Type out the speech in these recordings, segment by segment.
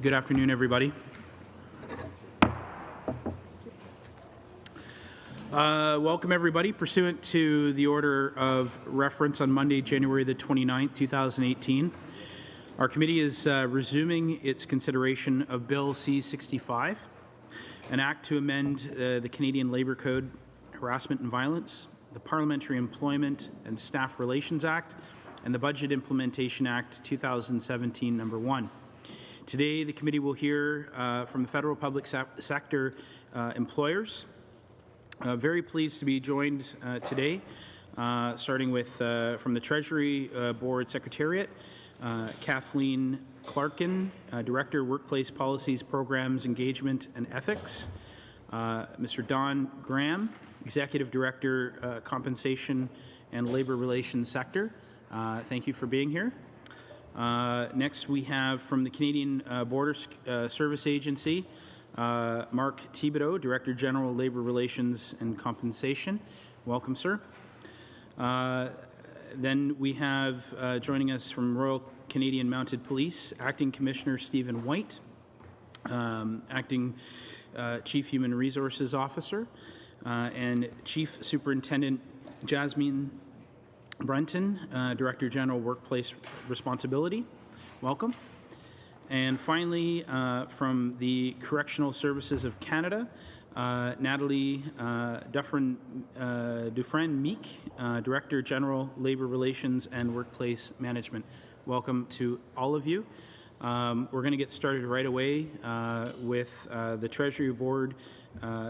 Good afternoon, everybody. Welcome, everybody. Pursuant to the order of reference on Monday, January the 29th, 2018, our committee is resuming its consideration of Bill C-65, an act to amend the Canadian Labour Code, Harassment and Violence, the Parliamentary Employment and Staff Relations Act, and the Budget Implementation Act 2017 No. 1. Today, the committee will hear from the federal public sector employers. Very pleased to be joined today, starting with from the Treasury Board Secretariat, Kathleen Clarkin, Director, Workplace Policies, Programs, Engagement and Ethics, Mr. Don Graham, Executive Director, Compensation and Labour Relations Sector. Thank you for being here. Next, we have from the Canadian Border Service Agency, Mark Thibodeau, Director General, Labour Relations and Compensation. Welcome, sir. Then we have joining us from Royal Canadian Mounted Police, Acting Commissioner Stephen White, Acting Chief Human Resources Officer, and Chief Superintendent Jasmine Brenton, Director General, Workplace Responsibility. Welcome. And finally, from the Correctional Services of Canada, Natalie Dufresne-Meek, Director General, Labour Relations and Workplace Management. Welcome to all of you. We're going to get started right away with the Treasury Board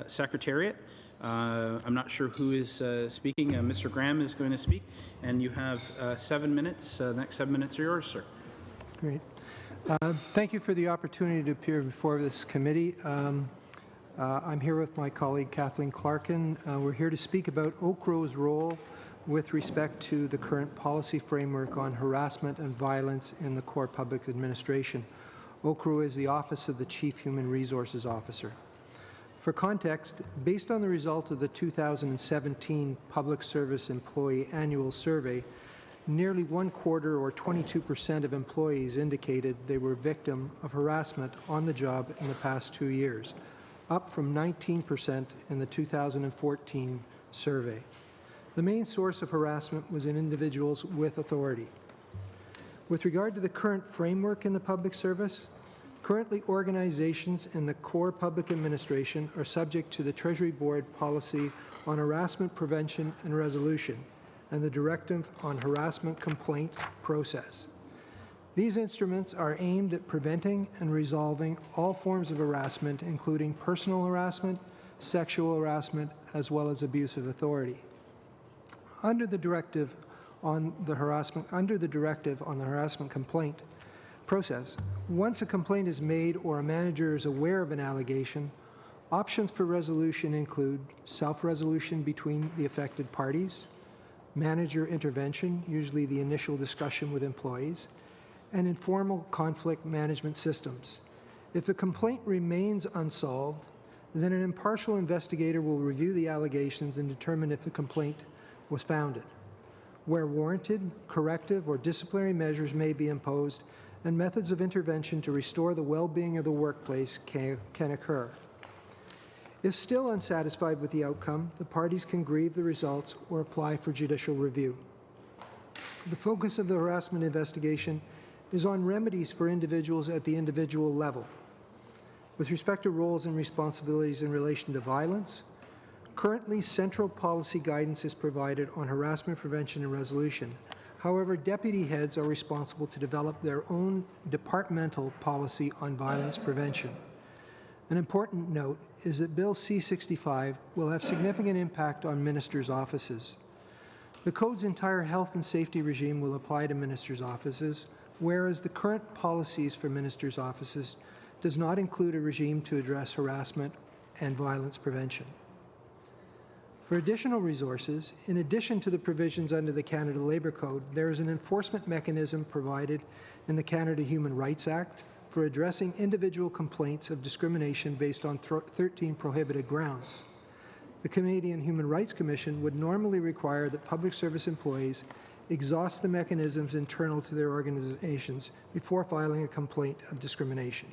Secretariat. I'm not sure who is speaking. Mr. Graham is going to speak, and you have 7 minutes. The next 7 minutes are yours, sir. Great. Thank you for the opportunity to appear before this committee. I'm here with my colleague Kathleen Clarkin. We're here to speak about OCRO's role with respect to the current policy framework on harassment and violence in the core public administration. OCRO is the Office of the Chief Human Resources Officer. For context, based on the result of the 2017 Public Service Employee Annual Survey, nearly 1/4 or 22% of employees indicated they were victim of harassment on the job in the past 2 years, up from 19% in the 2014 survey. The main source of harassment was in individuals with authority. With regard to the current framework in the public service, currently, organizations in the core public administration are subject to the Treasury Board policy on harassment prevention and resolution and the Directive on Harassment Complaint Process. These instruments are aimed at preventing and resolving all forms of harassment, including personal harassment, sexual harassment, as well as abuse of authority. Under the Directive on the Harassment Complaint Process, once a complaint is made or a manager is aware of an allegation, options for resolution include self-resolution between the affected parties, manager intervention, usually the initial discussion with employees, and informal conflict management systems. If a complaint remains unsolved, then an impartial investigator will review the allegations and determine if the complaint was founded. Where warranted, corrective or disciplinary measures may be imposed, and methods of intervention to restore the well-being of the workplace can occur. If still unsatisfied with the outcome, the parties can grieve the results or apply for judicial review. The focus of the harassment investigation is on remedies for individuals at the individual level. With respect to roles and responsibilities in relation to violence, currently central policy guidance is provided on harassment prevention and resolution. However, deputy heads are responsible to develop their own departmental policy on violence prevention. An important note is that Bill C-65 will have significant impact on ministers' offices. The Code's entire health and safety regime will apply to ministers' offices, whereas the current policies for ministers' offices does not include a regime to address harassment and violence prevention. For additional resources, in addition to the provisions under the Canada Labour Code, there is an enforcement mechanism provided in the Canada Human Rights Act for addressing individual complaints of discrimination based on 13 prohibited grounds. The Canadian Human Rights Commission would normally require that public service employees exhaust the mechanisms internal to their organizations before filing a complaint of discrimination.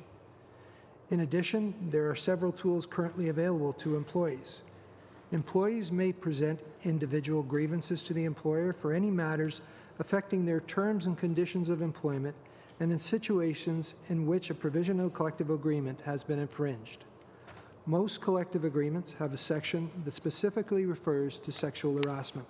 In addition, there are several tools currently available to employees. Employees may present individual grievances to the employer for any matters affecting their terms and conditions of employment and in situations in which a provision of collective agreement has been infringed. Most collective agreements have a section that specifically refers to sexual harassment.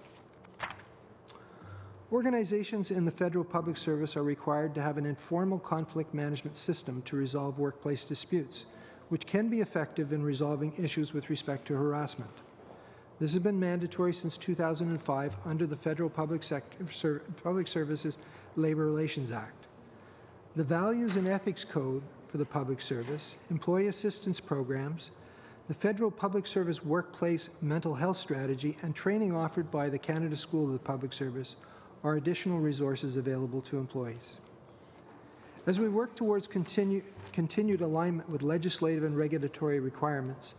Organizations in the federal public service are required to have an informal conflict management system to resolve workplace disputes, which can be effective in resolving issues with respect to harassment. This has been mandatory since 2005 under the Federal Public Services Labor Relations Act. The Values and Ethics Code for the Public Service, Employee Assistance Programs, the Federal Public Service Workplace Mental Health Strategy, and training offered by the Canada School of the Public Service are additional resources available to employees. As we work towards continued alignment with legislative and regulatory requirements,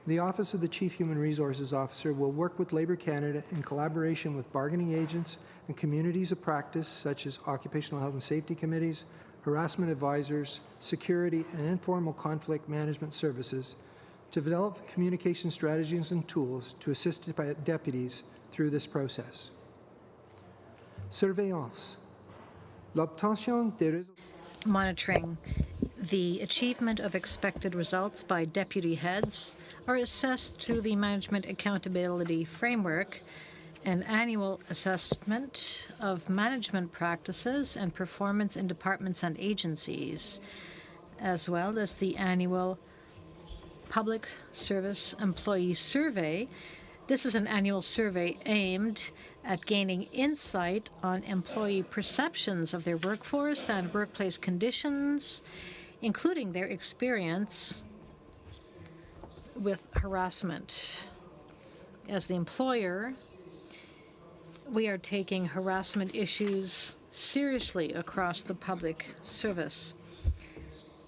the Office of the Chief Human Resources Officer will work with Labour Canada in collaboration with bargaining agents and communities of practice such as occupational health and safety committees, harassment advisors, security and informal conflict management services to develop communication strategies and tools to assist deputies through this process. Surveillance. L'obtention des résultats. Monitoring. The achievement of expected results by deputy heads are assessed through the Management Accountability Framework, an annual assessment of management practices and performance in departments and agencies, as well as the annual Public Service Employee Survey. This is an annual survey aimed at gaining insight on employee perceptions of their workforce and workplace conditions, including their experience with harassment. As the employer, we are taking harassment issues seriously across the public service.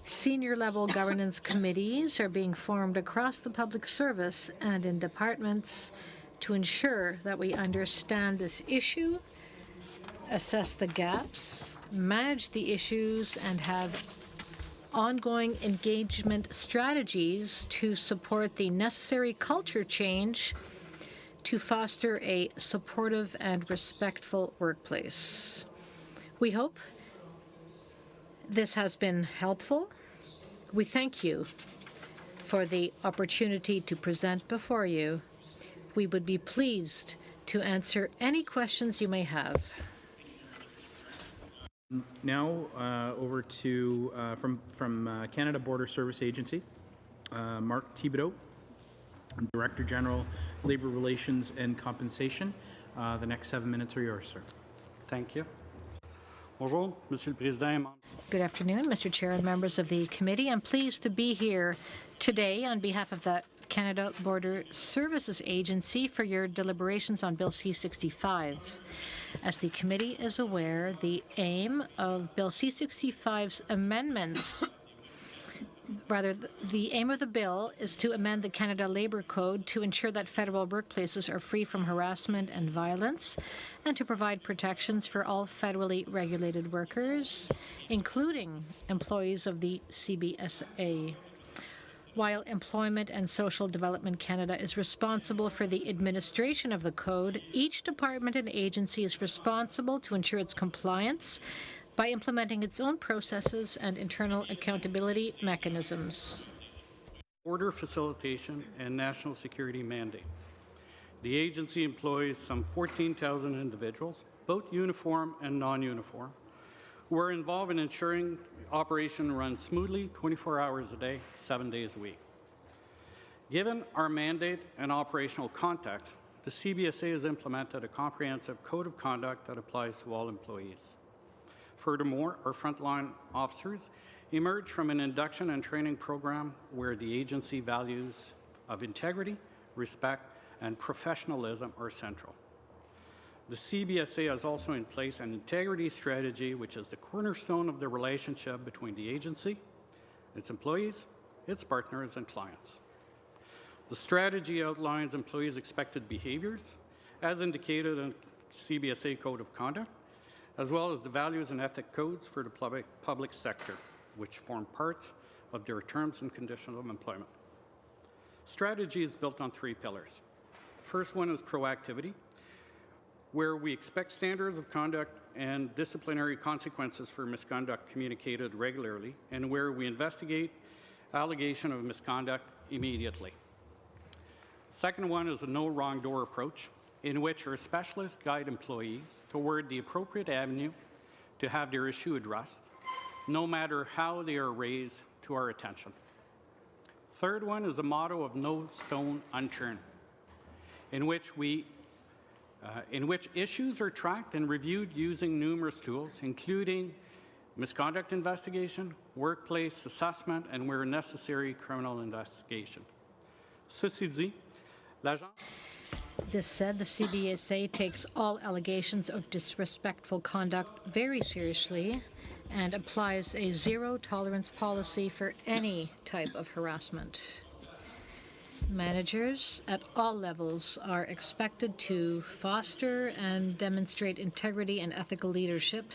Senior-level governance committees are being formed across the public service and in departments to ensure that we understand this issue, assess the gaps, manage the issues, and have ongoing engagement strategies to support the necessary culture change to foster a supportive and respectful workplace. We hope this has been helpful. We thank you for the opportunity to present before you. We would be pleased to answer any questions you may have. Now over to from Canada Border Service Agency, Mark Thibodeau, Director General, Labour Relations and Compensation. The next 7 minutes are yours, sir. Thank you. Bonjour, Monsieur le Président. Good afternoon, Mr. Chair and members of the committee. I'm pleased to be here today on behalf of the Canada Border Services Agency for your deliberations on Bill C-65. As the committee is aware, the aim of Bill C-65's amendments, the aim of the bill is to amend the Canada Labour Code to ensure that federal workplaces are free from harassment and violence and to provide protections for all federally regulated workers, including employees of the CBSA. While Employment and Social Development Canada is responsible for the administration of the code, each department and agency is responsible to ensure its compliance by implementing its own processes and internal accountability mechanisms. Border facilitation and national security mandate. The agency employs some 14,000 individuals, both uniform and non-uniform, who are involved in ensuring operation runs smoothly 24 hours a day, 7 days a week. Given our mandate and operational context, the CBSA has implemented a comprehensive code of conduct that applies to all employees. Furthermore, our frontline officers emerge from an induction and training program where the agency values of integrity, respect, and professionalism are central. The CBSA has also in place an integrity strategy, which is the cornerstone of the relationship between the agency, its employees, its partners, and clients. The strategy outlines employees' expected behaviors, as indicated in CBSA Code of Conduct, as well as the values and ethic codes for the public sector, which form parts of their terms and conditions of employment. Strategy is built on 3 pillars. The first one is proactivity, where we expect standards of conduct and disciplinary consequences for misconduct communicated regularly, and where we investigate allegation of misconduct immediately. Second one is a no wrong door approach, in which our specialists guide employees toward the appropriate avenue to have their issue addressed, no matter how they are raised to our attention. Third one is a motto of no stone unturned, in which issues are tracked and reviewed using numerous tools, including misconduct investigation, workplace assessment, and where necessary, criminal investigation. Ceci dit, l'agence... This said, the CBSA takes all allegations of disrespectful conduct very seriously and applies a zero-tolerance policy for any type of harassment. Managers at all levels are expected to foster and demonstrate integrity and ethical leadership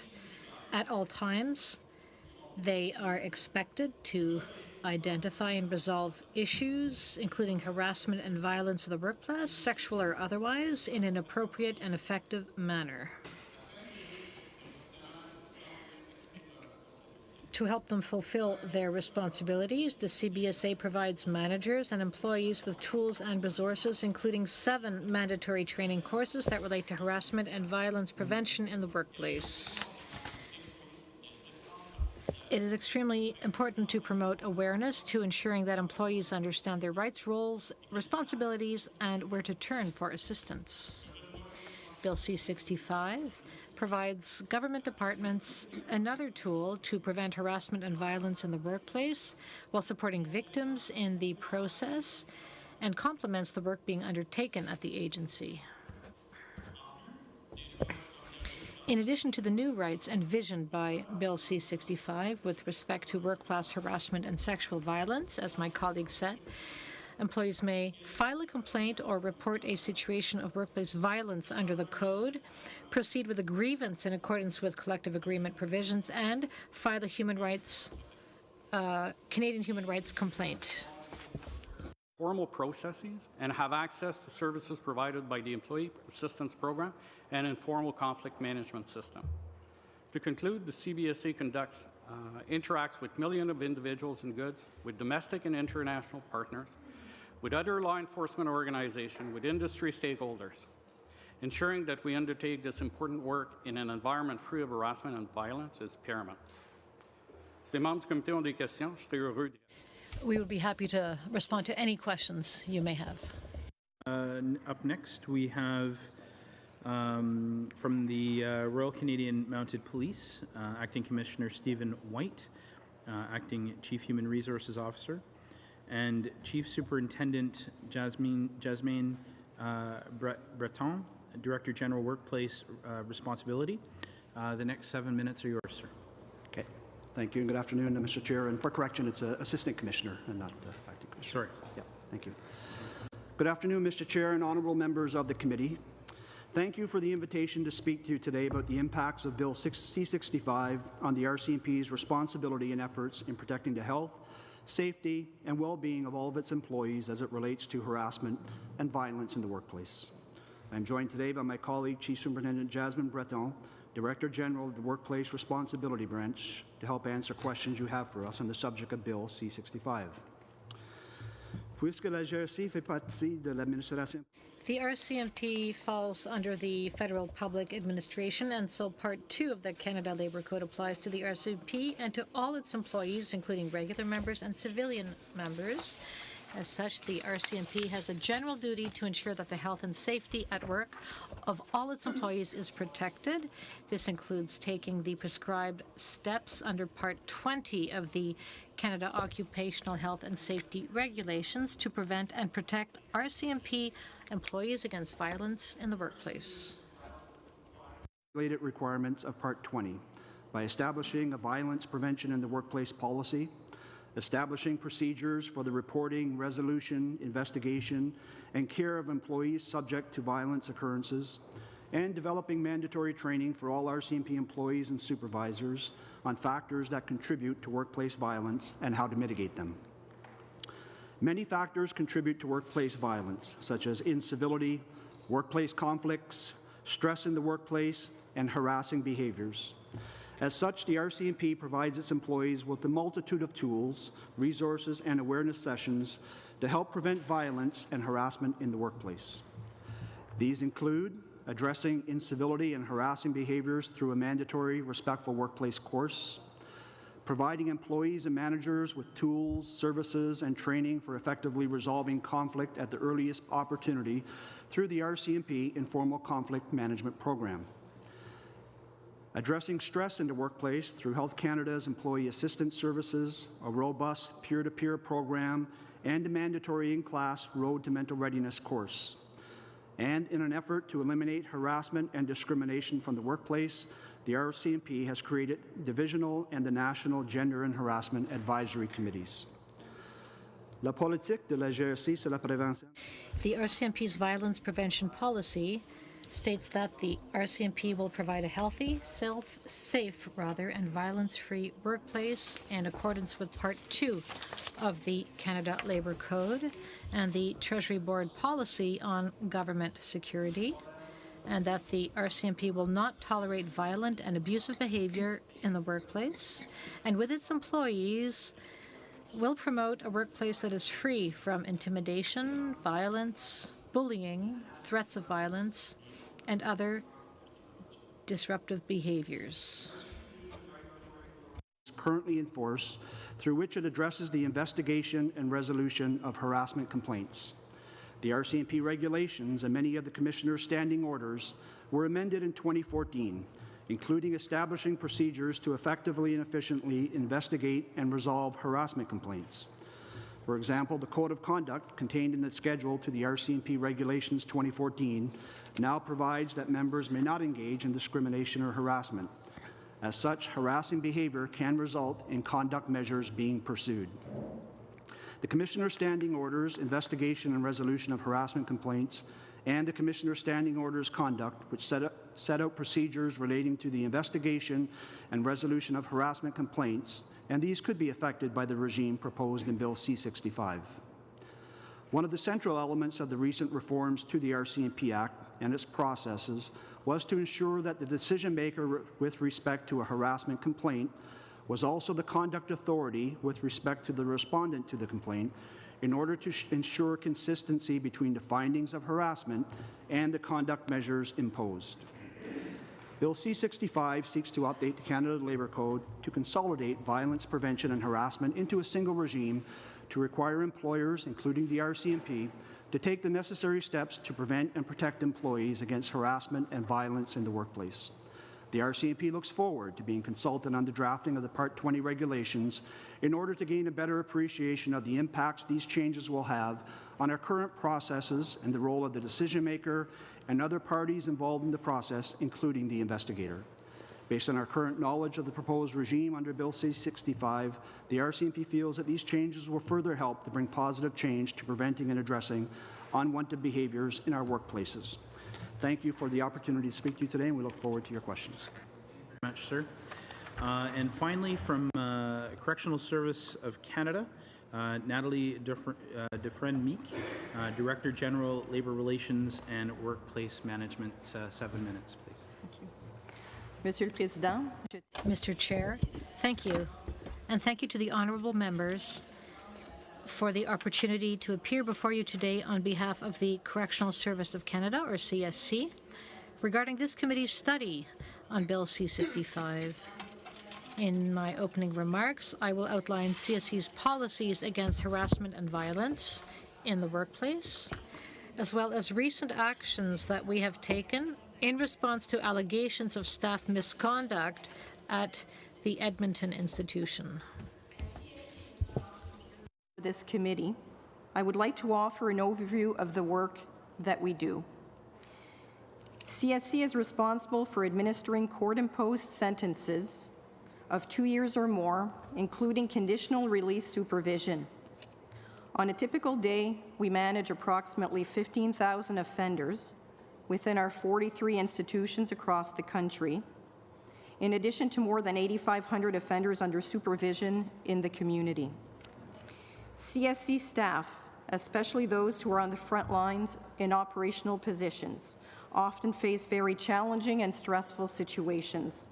at all times. They are expected to identify and resolve issues, including harassment and violence in the workplace, sexual or otherwise, in an appropriate and effective manner. To help them fulfill their responsibilities, the CBSA provides managers and employees with tools and resources, including 7 mandatory training courses that relate to harassment and violence prevention in the workplace. It is extremely important to promote awareness to ensuring that employees understand their rights, roles, responsibilities, and where to turn for assistance. Bill C-65 provides government departments another tool to prevent harassment and violence in the workplace while supporting victims in the process and complements the work being undertaken at the agency. In addition to the new rights envisioned by Bill C-65 with respect to workplace harassment and sexual violence, as my colleague said, employees may file a complaint or report a situation of workplace violence under the Code, proceed with a grievance in accordance with collective agreement provisions, and file a Canadian human rights complaint. Formal processes and have access to services provided by the Employee Assistance Program and informal conflict management system. To conclude, the CBSA interacts with millions of individuals and goods, with domestic and international partners, with other law enforcement organizations, with industry stakeholders. Ensuring that we undertake this important work in an environment free of harassment and violence is paramount. Si les membres du comité ont des questions, je serai heureux. We would be happy to respond to any questions you may have. Up next, we have from the Royal Canadian Mounted Police, Acting Commissioner Stephen White, Acting Chief Human Resources Officer, and Chief Superintendent Jasmine Breton, Director General Workplace Responsibility. The next 7 minutes are yours, sir. Okay. Thank you, and good afternoon, Mr. Chair. And for correction, it's Assistant Commissioner and not Acting Commissioner. Sorry. Yeah, thank you. Good afternoon, Mr. Chair and honourable members of the committee. Thank you for the invitation to speak to you today about the impacts of Bill C-65 on the RCMP's responsibility and efforts in protecting the health, safety, and well-being of all of its employees as it relates to harassment and violence in the workplace. I'm joined today by my colleague, Chief Superintendent Jasmine Breton, Director General of the Workplace Responsibility Branch, to help answer questions you have for us on the subject of Bill C-65. Puisque la GRC fait partie de l'administration. The RCMP falls under the Federal Public Administration, and so Part 2 of the Canada Labour Code applies to the RCMP and to all its employees, including regular members and civilian members. As such, the RCMP has a general duty to ensure that the health and safety at work of all its employees is protected. This includes taking the prescribed steps under Part 20 of the Canada Occupational Health and Safety Regulations to prevent and protect RCMP employees against violence in the workplace. Related requirements of Part 20 by establishing a violence prevention in the workplace policy, establishing procedures for the reporting, resolution, investigation, and care of employees subject to violence occurrences, and developing mandatory training for all RCMP employees and supervisors on factors that contribute to workplace violence and how to mitigate them. Many factors contribute to workplace violence, such as incivility, workplace conflicts, stress in the workplace, and harassing behaviors. As such, the RCMP provides its employees with a multitude of tools, resources, and awareness sessions to help prevent violence and harassment in the workplace. These include addressing incivility and harassing behaviors through a mandatory respectful workplace course, providing employees and managers with tools, services, and training for effectively resolving conflict at the earliest opportunity through the RCMP Informal Conflict Management Program, addressing stress in the workplace through Health Canada's Employee Assistance Services, a robust peer-to-peer program, and a mandatory in-class Road to Mental Readiness course. And in an effort to eliminate harassment and discrimination from the workplace, the RCMP has created divisional and the national gender and harassment advisory committees. La politique de la GRC sur la prévention. The RCMP's violence prevention policy states that the RCMP will provide a healthy, safe, and violence-free workplace in accordance with Part 2 of the Canada Labour Code and the Treasury Board policy on government security, and that the RCMP will not tolerate violent and abusive behavior in the workplace, and with its employees will promote a workplace that is free from intimidation, violence, bullying, threats of violence, and other disruptive behaviors. Currently in force, through which it addresses the investigation and resolution of harassment complaints. The RCMP regulations and many of the Commissioner's standing orders were amended in 2014, including establishing procedures to effectively and efficiently investigate and resolve harassment complaints. For example, the Code of Conduct contained in the schedule to the RCMP Regulations 2014 now provides that members may not engage in discrimination or harassment. As such, harassing behavior can result in conduct measures being pursued. The Commissioner's Standing Orders, Investigation and Resolution of Harassment Complaints, and the Commissioner's Standing Orders Conduct, which set out procedures relating to the investigation and resolution of harassment complaints, and these could be affected by the regime proposed in Bill C-65. One of the central elements of the recent reforms to the RCMP Act and its processes was to ensure that the decision maker with respect to a harassment complaint was also the conduct authority with respect to the respondent to the complaint in order to ensure consistency between the findings of harassment and the conduct measures imposed. Bill C-65 seeks to update the Canada Labour Code to consolidate violence prevention and harassment into a single regime to require employers, including the RCMP, to take the necessary steps to prevent and protect employees against harassment and violence in the workplace. The RCMP looks forward to being consulted on the drafting of the Part 20 regulations in order to gain a better appreciation of the impacts these changes will have on our current processes and the role of the decision maker and other parties involved in the process, including the investigator. Based on our current knowledge of the proposed regime under Bill C-65, the RCMP feels that these changes will further help to bring positive change to preventing and addressing unwanted behaviors in our workplaces. Thank you for the opportunity to speak to you today, and we look forward to your questions. Thank you very much, sir. And finally, from Correctional Service of Canada, Natalie Dufresne-Meek, Director General, Labour Relations and Workplace Management. 7 minutes, please. Thank you. Monsieur le Président. Mr. Chair, thank you. And thank you to the honourable members for the opportunity to appear before you today on behalf of the Correctional Service of Canada, or CSC, regarding this committee's study on Bill C-65. In my opening remarks, I will outline CSC's policies against harassment and violence in the workplace, as well as recent actions that we have taken in response to allegations of staff misconduct at the Edmonton institution. This committee, I would like to offer an overview of the work that we do. CSC is responsible for administering court-imposed sentences of 2 years or more, including conditional release supervision. On a typical day, we manage approximately 15,000 offenders within our 43 institutions across the country, in addition to more than 8,500 offenders under supervision in the community. CSC staff, especially those who are on the front lines in operational positions, often face very challenging and stressful situations,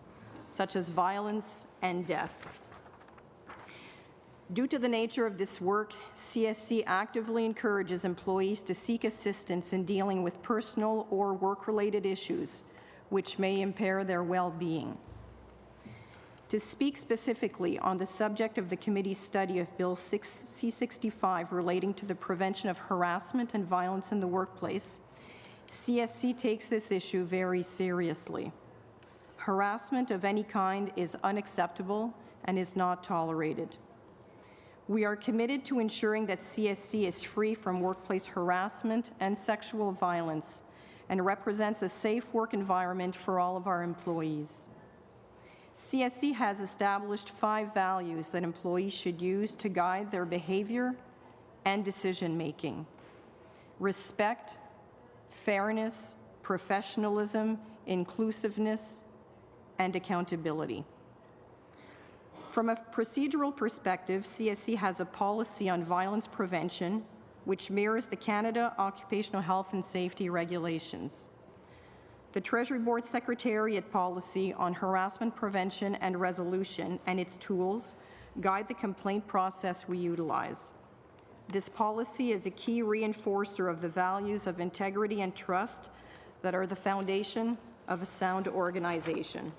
such as violence and death. Due to the nature of this work, CSC actively encourages employees to seek assistance in dealing with personal or work-related issues which may impair their well-being. To speak specifically on the subject of the committee's study of Bill C-65 relating to the prevention of harassment and violence in the workplace, CSC takes this issue very seriously. Harassment of any kind is unacceptable and is not tolerated. We are committed to ensuring that CSC is free from workplace harassment and sexual violence and represents a safe work environment for all of our employees. CSC has established 5 values that employees should use to guide their behavior and decision-making: respect, fairness, professionalism, inclusiveness, and accountability. From a procedural perspective, CSC has a policy on violence prevention which mirrors the Canada Occupational Health and Safety Regulations. The Treasury Board Secretariat policy on harassment prevention and resolution and its tools guide the complaint process we utilize. This policy is a key reinforcer of the values of integrity and trust that are the foundation of a sound organization.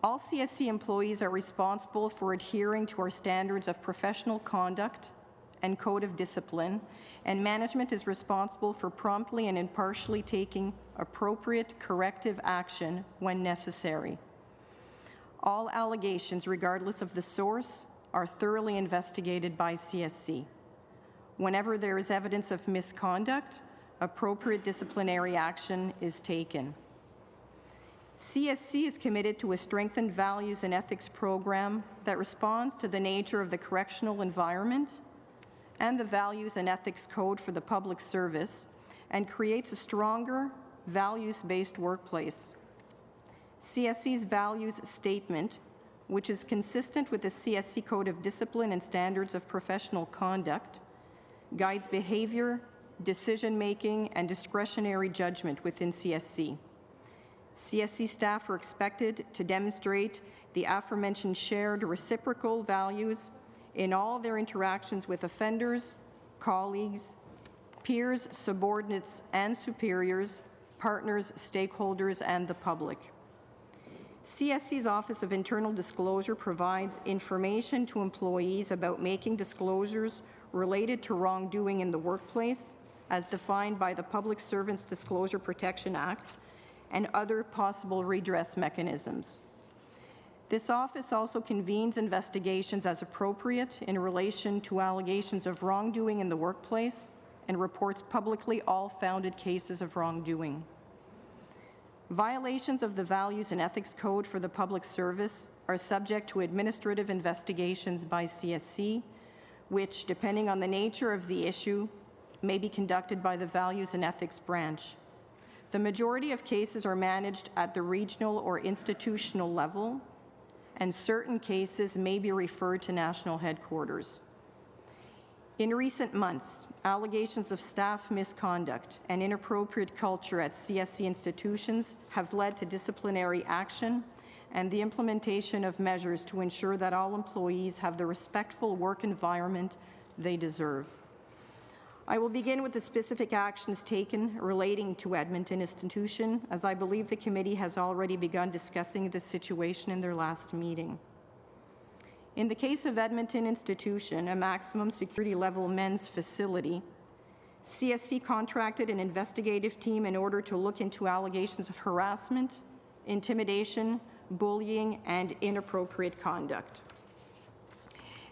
All CSC employees are responsible for adhering to our standards of professional conduct and code of discipline, and management is responsible for promptly and impartially taking appropriate corrective action when necessary. All allegations, regardless of the source, are thoroughly investigated by CSC. Whenever there is evidence of misconduct, appropriate disciplinary action is taken. CSC is committed to a strengthened values and ethics program that responds to the nature of the correctional environment and the values and ethics code for the public service and creates a stronger, values-based workplace. CSC's values statement, which is consistent with the CSC Code of Discipline and Standards of Professional Conduct, guides behavior, decision-making, and discretionary judgment within CSC. CSC staff are expected to demonstrate the aforementioned shared reciprocal values in all their interactions with offenders, colleagues, peers, subordinates, and superiors, partners, stakeholders, and the public. CSC's Office of Internal Disclosure provides information to employees about making disclosures related to wrongdoing in the workplace, as defined by the Public Servants Disclosure Protection Act, and other possible redress mechanisms. This office also convenes investigations as appropriate in relation to allegations of wrongdoing in the workplace and reports publicly all founded cases of wrongdoing. Violations of the Values and Ethics Code for the public service are subject to administrative investigations by CSC, which, depending on the nature of the issue, may be conducted by the Values and Ethics Branch. The majority of cases are managed at the regional or institutional level, and certain cases may be referred to national headquarters. In recent months, allegations of staff misconduct and inappropriate culture at CSC institutions have led to disciplinary action and the implementation of measures to ensure that all employees have the respectful work environment they deserve. I will begin with the specific actions taken relating to Edmonton Institution, as I believe the committee has already begun discussing this situation in their last meeting. In the case of Edmonton Institution, a maximum security level men's facility, CSC contracted an investigative team in order to look into allegations of harassment, intimidation, bullying, and inappropriate conduct.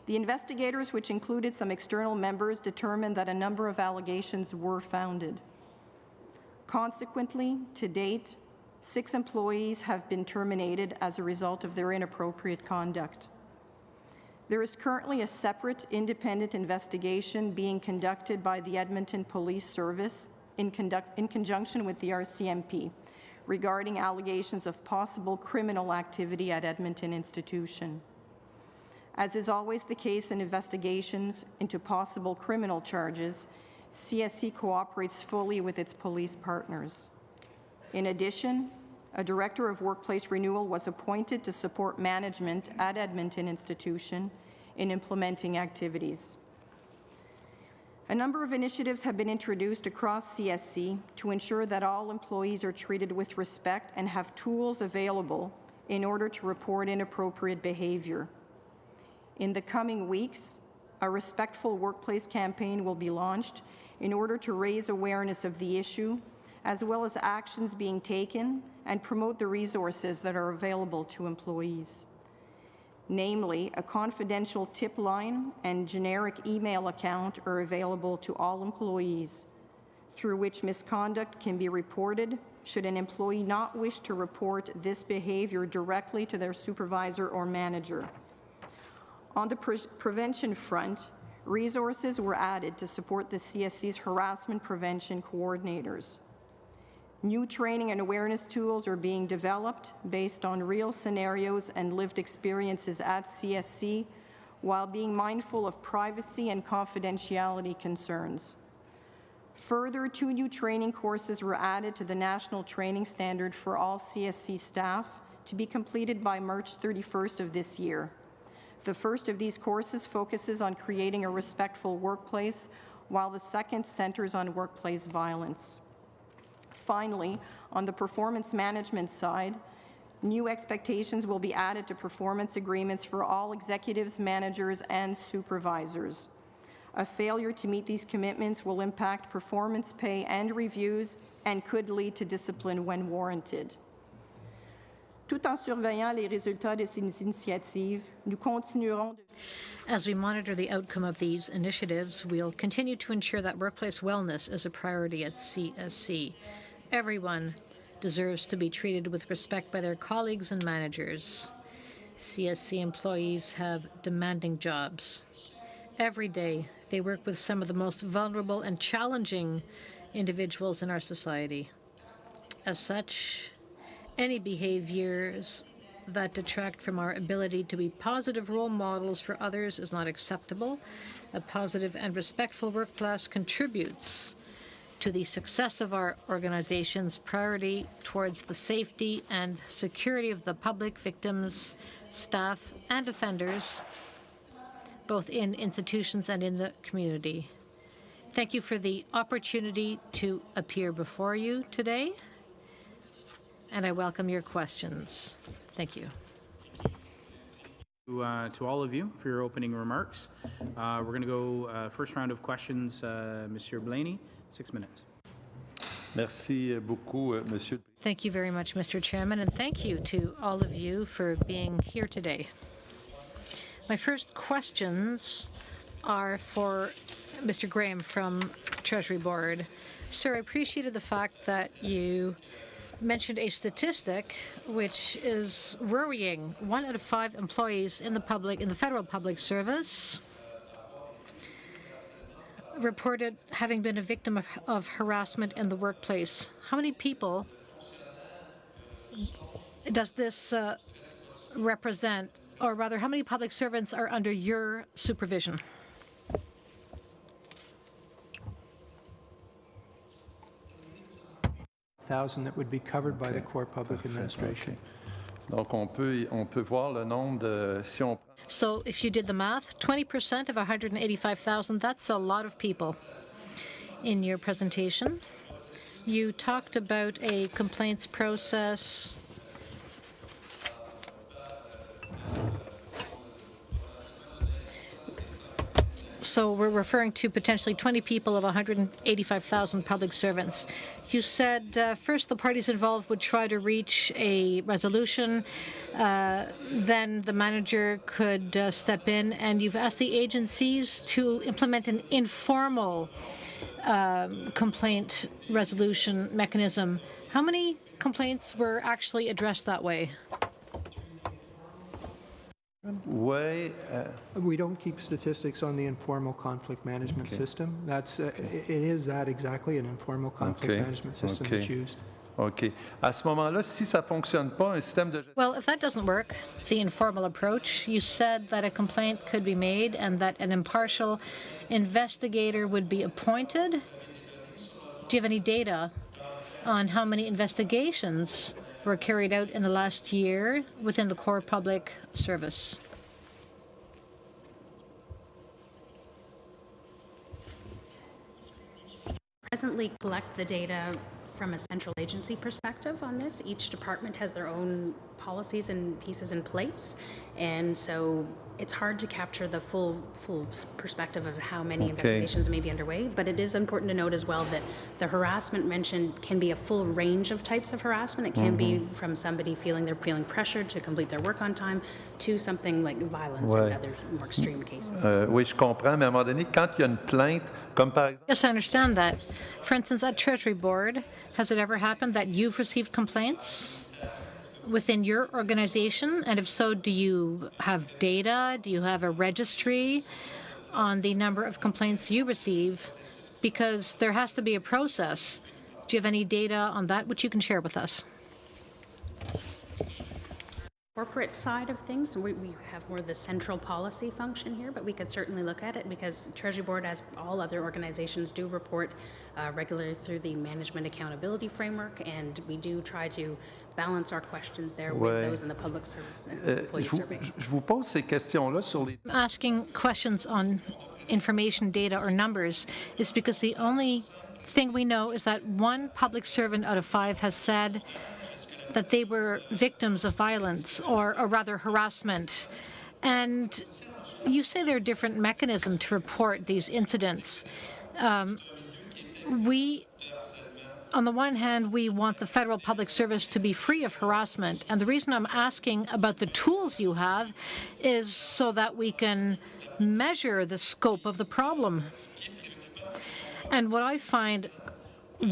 The investigators, which included some external members, determined that a number of allegations were founded. Consequently, to date, 6 employees have been terminated as a result of their inappropriate conduct. There is currently a separate independent investigation being conducted by the Edmonton Police Service in conjunction with the RCMP regarding allegations of possible criminal activity at Edmonton Institution. As is always the case in investigations into possible criminal charges, CSC cooperates fully with its police partners. In addition, a Director of Workplace Renewal was appointed to support management at Edmonton Institution in implementing activities. A number of initiatives have been introduced across CSC to ensure that all employees are treated with respect and have tools available in order to report inappropriate behavior. In the coming weeks, a Respectful Workplace campaign will be launched in order to raise awareness of the issue, as well as actions being taken and promote the resources that are available to employees. Namely, a confidential tip line and generic email account are available to all employees, through which misconduct can be reported should an employee not wish to report this behavior directly to their supervisor or manager. On the prevention front, resources were added to support the CSC's harassment prevention coordinators. New training and awareness tools are being developed based on real scenarios and lived experiences at CSC, while being mindful of privacy and confidentiality concerns. Further, 2 new training courses were added to the national training standard for all CSC staff to be completed by March 31st of this year. The first of these courses focuses on creating a respectful workplace, while the second centers on workplace violence. Finally, on the performance management side, new expectations will be added to performance agreements for all executives, managers, and supervisors. A failure to meet these commitments will impact performance pay and reviews and could lead to discipline when warranted. Tout en surveillant les résultats de ces initiatives, nous continuerons de... As we monitor the outcome of these initiatives, we'll continue to ensure that workplace wellness is a priority at CSC. Everyone deserves to be treated with respect by their colleagues and managers. CSC employees have demanding jobs. Every day, they work with some of the most vulnerable and challenging individuals in our society. As such, any behaviors that detract from our ability to be positive role models for others is not acceptable. A positive and respectful workplace contributes to the success of our organization's priority towards the safety and security of the public, victims, staff, and offenders, both in institutions and in the community. Thank you for the opportunity to appear before you today, and I welcome your questions. Thank you. To all of you for your opening remarks. We're going to go first round of questions. Monsieur Blaney, 6 minutes. Merci beaucoup, Monsieur. Thank you very much, Mr. Chairman, and thank you to all of you for being here today. My first questions are for Mr. Graham from Treasury Board. Sir, I appreciated the fact that you mentioned a statistic which is worrying. 1 out of 5 employees in the federal public service reported having been a victim of harassment in the workplace. How many people does this represent, or rather, how many public servants are under your supervision? That would be covered by the core public administration. Donc on peut voir le nombre de si on. So if you did the math, 20% of 185,000, that's a lot of people. In your presentation, you talked about a complaints process. So we're referring to potentially 20 people of 185,000 public servants. You said first the parties involved would try to reach a resolution, then the manager could step in, and you've asked the agencies to implement an informal complaint resolution mechanism. How many complaints were actually addressed that way? Oui. We don't keep statistics on the informal conflict management system. That's it is that exactly, an informal conflict management system that's used. OK. À ce moment-là, si ça ne fonctionne pas, un système de gestion... Well, if that doesn't work, the informal approach, you said that a complaint could be made and that an impartial investigator would be appointed. Do you have any data on how many investigations were carried out in the last year within the core public service? Presently collect the data from a central agency perspective on this. Each department has their own policies and pieces in place, and so it's hard to capture the full perspective of how many investigations may be underway, but it is important to note as well that the harassment mentioned can be a full range of types of harassment. It can be from somebody they're feeling pressured to complete their work on time to something like violence and other more extreme cases. Oui, je comprends, mais à un moment donné, quand il y a une plainte, comme par exemple... Yes, I understand that. For instance, at Treasury Board, has it ever happened that you've received complaints within your organization? And if so, do you have data? Do you have a registry on the number of complaints you receive? Because there has to be a process. Do you have any data on that which you can share with us? Corporate side of things, we have more the central policy function here, but we could certainly look at it because Treasury Board, as all other organizations, do report regularly through the Management Accountability Framework, and we do try to balance our questions there with those in the public service and employee survey. Je vous pose ces questions-là sur les... Asking questions on information, data, or numbers is because the only thing we know is that one public servant out of 5 has said that they were victims of violence or rather harassment. And you say there are different mechanisms to report these incidents. On the one hand, we want the federal public service to be free of harassment. And the reason I'm asking about the tools you have is so that we can measure the scope of the problem. And what I find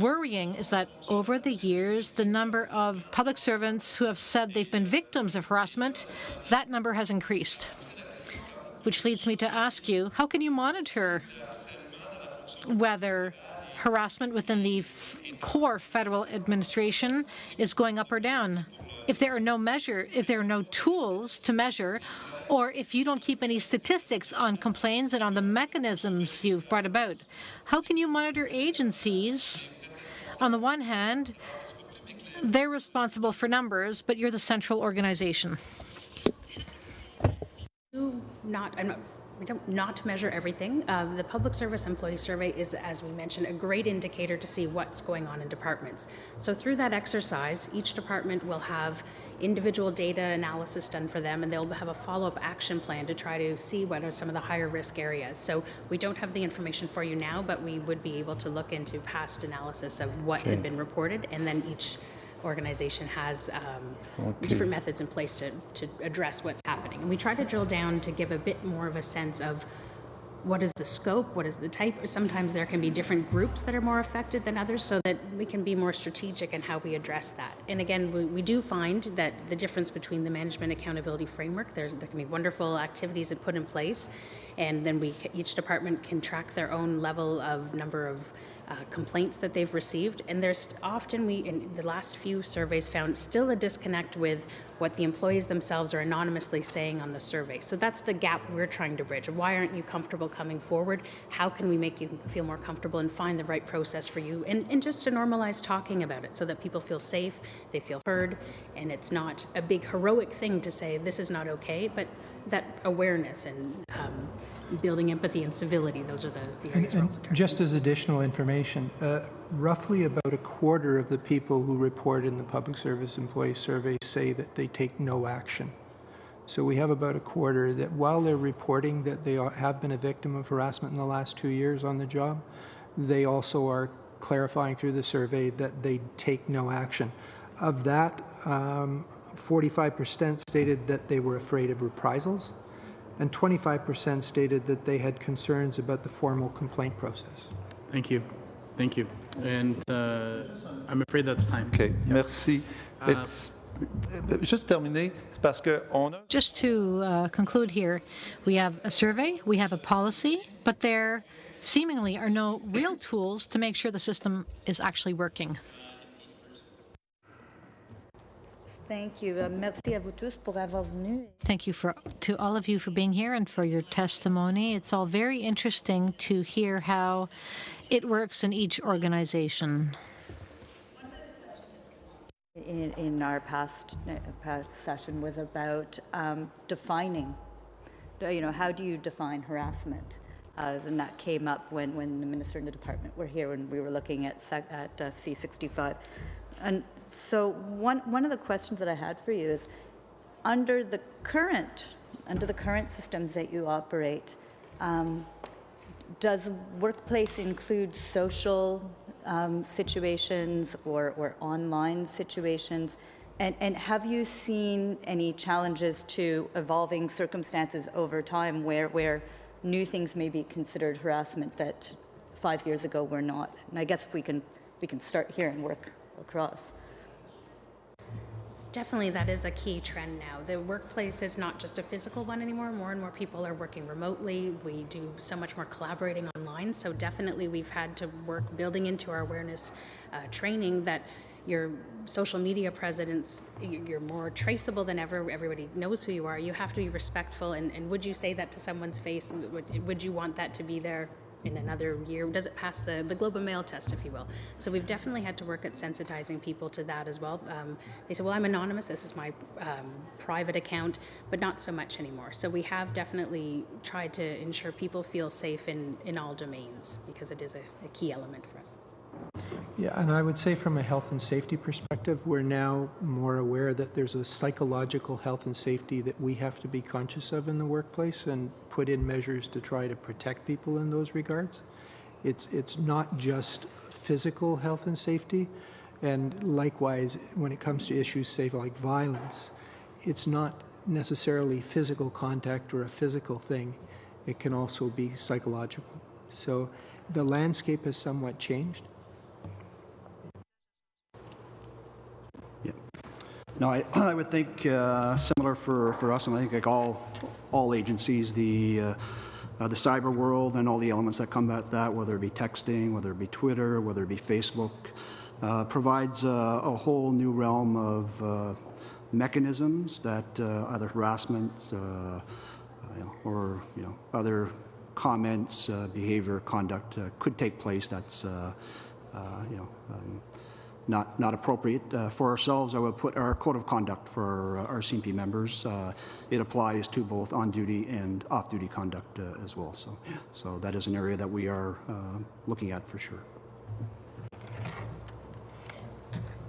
worrying is that over the years, the number of public servants who have said they've been victims of harassment, that number has increased. Which leads me to ask you, how can you monitor whether harassment within the core federal administration is going up or down? If there are no tools to measure, or if you don't keep any statistics on complaints and on the mechanisms you've brought about, how can you monitor agencies? On the one hand, they're responsible for numbers, but you're the central organization. We don't not measure everything. The Public Service Employee Survey is, as we mentioned, a great indicator to see what's going on in departments. So through that exercise, each department will have individual data analysis done for them, and they'll have a follow-up action plan to try to see what are some of the higher risk areas. So we don't have the information for you now, but we would be able to look into past analysis of what had been reported, and then each organization has different methods in place to address what's happening. And we try to drill down to give a bit more of a sense of what is the scope, what is the type. Sometimes there can be different groups that are more affected than others, so that we can be more strategic in how we address that. And again, we do find that the difference between the Management Accountability Framework, there can be wonderful activities that put in place, and then each department can track their own level of number of complaints that they've received, and there's often, in the last few surveys, found still a disconnect with what the employees themselves are anonymously saying on the survey. So that's the gap we're trying to bridge. Why aren't you comfortable coming forward? How can we make you feel more comfortable and find the right process for you? And just to normalize talking about it so that people feel safe, they feel heard, and it's not a big heroic thing to say this is not okay, but that awareness and building empathy and civility, those are the areas we're also targeting. Just as additional information, roughly about a quarter of the people who report in the Public Service Employee Survey say that they take no action. So we have about a quarter that while they're reporting that they have been a victim of harassment in the last 2 years on the job, they also are clarifying through the survey that they take no action. Of that, 45% stated that they were afraid of reprisals, and 25% stated that they had concerns about the formal complaint process. Thank you. Thank you. And I'm afraid that's time. Okay, merci. Juste terminer, c'est parce qu'on a... Just to conclude here, we have a survey, we have a policy, but there seemingly are no real tools to make sure the system is actually working. Thank you. Merci à vous tous pour avoir venu. Thank you to all of you for being here and for your testimony. It's all very interesting to hear how it works in each organization. In our past session was about defining, how do you define harassment? And that came up when the minister and the department were here when we were looking at C65. And so one of the questions that I had for you is, under the current systems that you operate, does workplace include social situations or online situations? And have you seen any challenges to evolving circumstances over time where new things may be considered harassment that 5 years ago were not? And I guess if we can start here and work across. Definitely, that is a key trend now. The workplace is not just a physical one anymore. More and more people are working remotely. We do so much more collaborating online. So definitely we've had to work building into our awareness training that your social media presence, you're more traceable than ever. Everybody knows who you are. You have to be respectful. And would you say that to someone's face? Would you want that to be there in another year? Does it pass the Globe and Mail test, if you will? So we've definitely had to work at sensitizing people to that as well. They say, well, I'm anonymous, this is my private account, but not so much anymore. So we have definitely tried to ensure people feel safe in all domains, because it is a key element for us. Yeah, and I would say from a health and safety perspective, we're now more aware that there's a psychological health and safety that we have to be conscious of in the workplace and put in measures to try to protect people in those regards. It's not just physical health and safety, and likewise, when it comes to issues, say, like violence, it's not necessarily physical contact or a physical thing. It can also be psychological. So the landscape has somewhat changed. No, I would think similar for us, and I think like all agencies, the cyber world and all the elements that come at that, whether it be texting, whether it be Twitter, whether it be Facebook, provides a whole new realm of mechanisms that either harassment or other comments, behavior, conduct could take place. That's not appropriate. For ourselves, I would put our code of conduct for our CMP members. It applies to both on-duty and off-duty conduct as well. So that is an area that we are looking at for sure.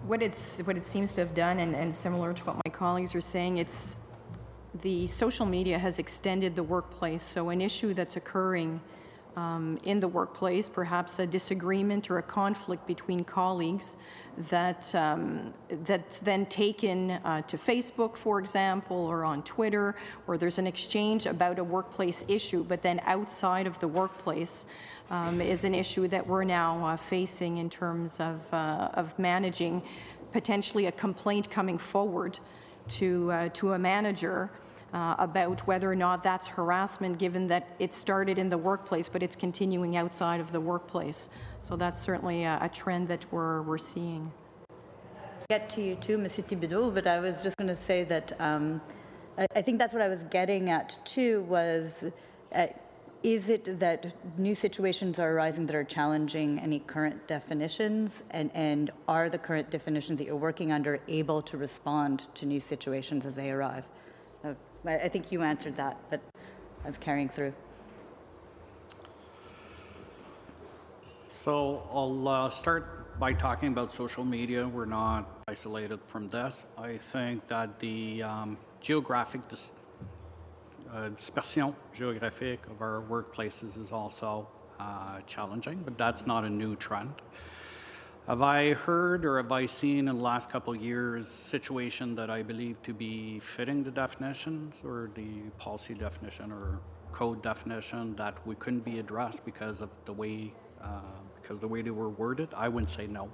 What it seems to have done, and similar to what my colleagues are saying, it's the social media has extended the workplace. So an issue that's occurring in the workplace, perhaps a disagreement or a conflict between colleagues, that's then taken to Facebook, for example, or on Twitter, or there's an exchange about a workplace issue, but then outside of the workplace is an issue that we're now facing in terms of managing potentially a complaint coming forward to a manager about whether or not that's harassment, given that it started in the workplace, but it's continuing outside of the workplace. So that's certainly a trend that we're seeing. Get to you too, Monsieur Thibodeau, but I was just going to say that I think that's what I was getting at too, was is it that new situations are arising that are challenging any current definitions, and are the current definitions that you're working under able to respond to new situations as they arrive? I think you answered that, but that's carrying through. So I'll start by talking about social media. We're not isolated from this. I think that the geographic dispersion geographic of our workplaces is also challenging, but that's not a new trend. Have I heard or have I seen in the last couple of years situation that I believe to be fitting the definitions or the policy definition or code definition that we couldn't be addressed because of the way they were worded? I wouldn't say no.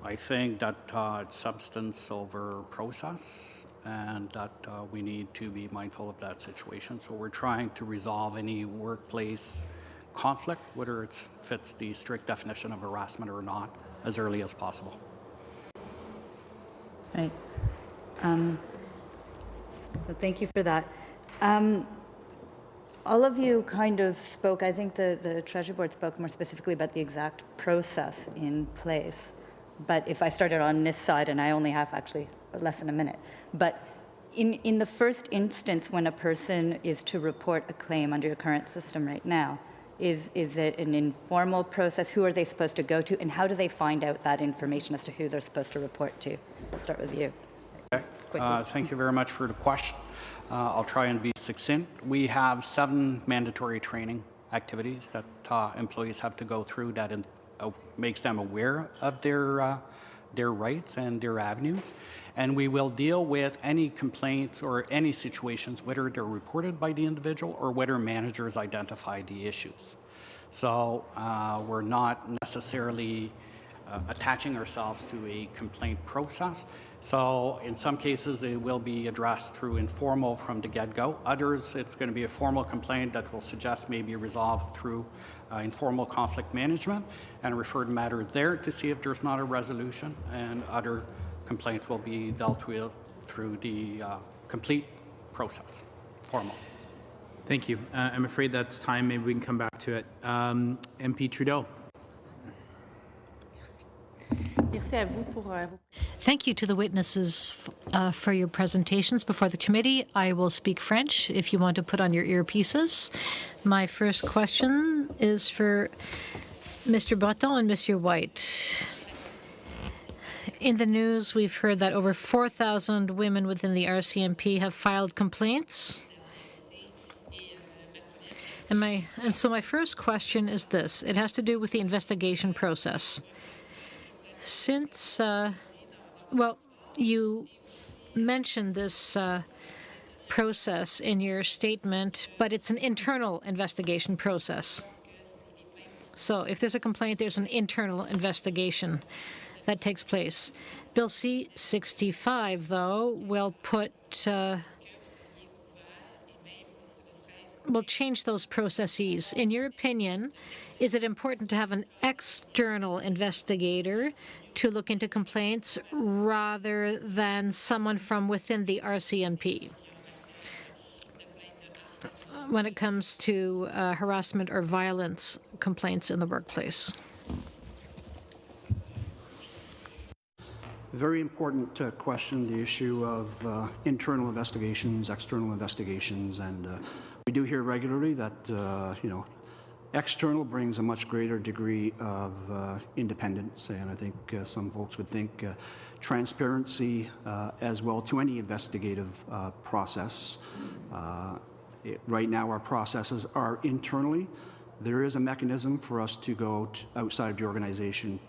I think that it's substance over process, and that we need to be mindful of that situation. So we're trying to resolve any workplace conflict, whether it fits the strict definition of harassment or not, as early as possible. Right. So thank you for that. All of you kind of spoke, I think the Treasury Board spoke more specifically about the exact process in place. But if I started on this side, and I only have actually less than a minute, but in the first instance when a person is to report a claim under your current system right now, is it an informal process? Who are they supposed to go to? And how do they find out that information as to who they're supposed to report to? I'll start with you. Okay. Thank you very much for the question. I'll try and be succinct. We have 7 mandatory training activities that employees have to go through that makes them aware of their rights and their avenues. And we will deal with any complaints or any situations, whether they're reported by the individual or whether managers identify the issues. So we're not necessarily attaching ourselves to a complaint process. So in some cases, they will be addressed through informal from the get-go. Others, it's going to be a formal complaint that will suggest maybe resolved through informal conflict management and refer the matter there to see if there's not a resolution. And other complaints will be dealt with through the complete process, formal. Thank you. I'm afraid that's time. Maybe we can come back to it. MP Trudeau. Thank you to the witnesses for your presentations before the committee. I will speak French if you want to put on your earpieces. My first question is for Mr. Breton and Mr. White. In the news, we've heard that over 4,000 women within the RCMP have filed complaints. And so my first question is this. It has to do with the investigation process. Since, well, you mentioned this process in your statement, but it's an internal investigation process. So if there's a complaint, there's an internal investigation that takes place. Bill C-65, though, will change those processes. In your opinion, is it important to have an external investigator to look into complaints rather than someone from within the RCMP when it comes to harassment or violence complaints in the workplace? Very important question, the issue of internal investigations, external investigations, and we do hear regularly that external brings a much greater degree of independence, and I think some folks would think transparency as well to any investigative process. Right now, our processes are internally. There is a mechanism for us to go outside of the organization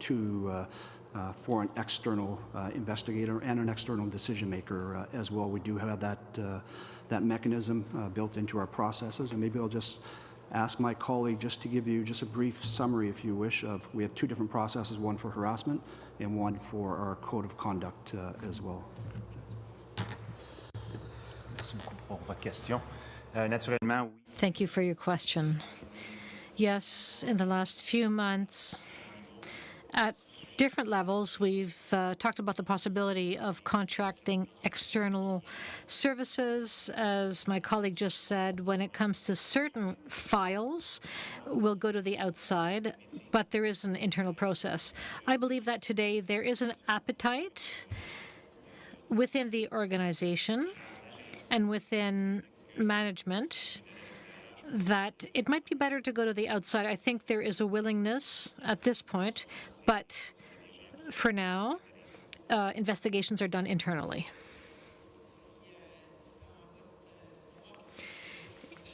for an external investigator and an external decision maker as well. We do have that mechanism built into our processes, and maybe I'll just ask my colleague just to give you just a brief summary, if you wish, of we have 2 different processes, one for harassment and one for our code of conduct as well. Thank you for your question. Yes, in the last few months, at different levels, we've talked about the possibility of contracting external services. As my colleague just said, when it comes to certain files, we'll go to the outside, but there is an internal process. I believe that today there is an appetite within the organization and within management that it might be better to go to the outside. I think there is a willingness at this point, but for now, investigations are done internally.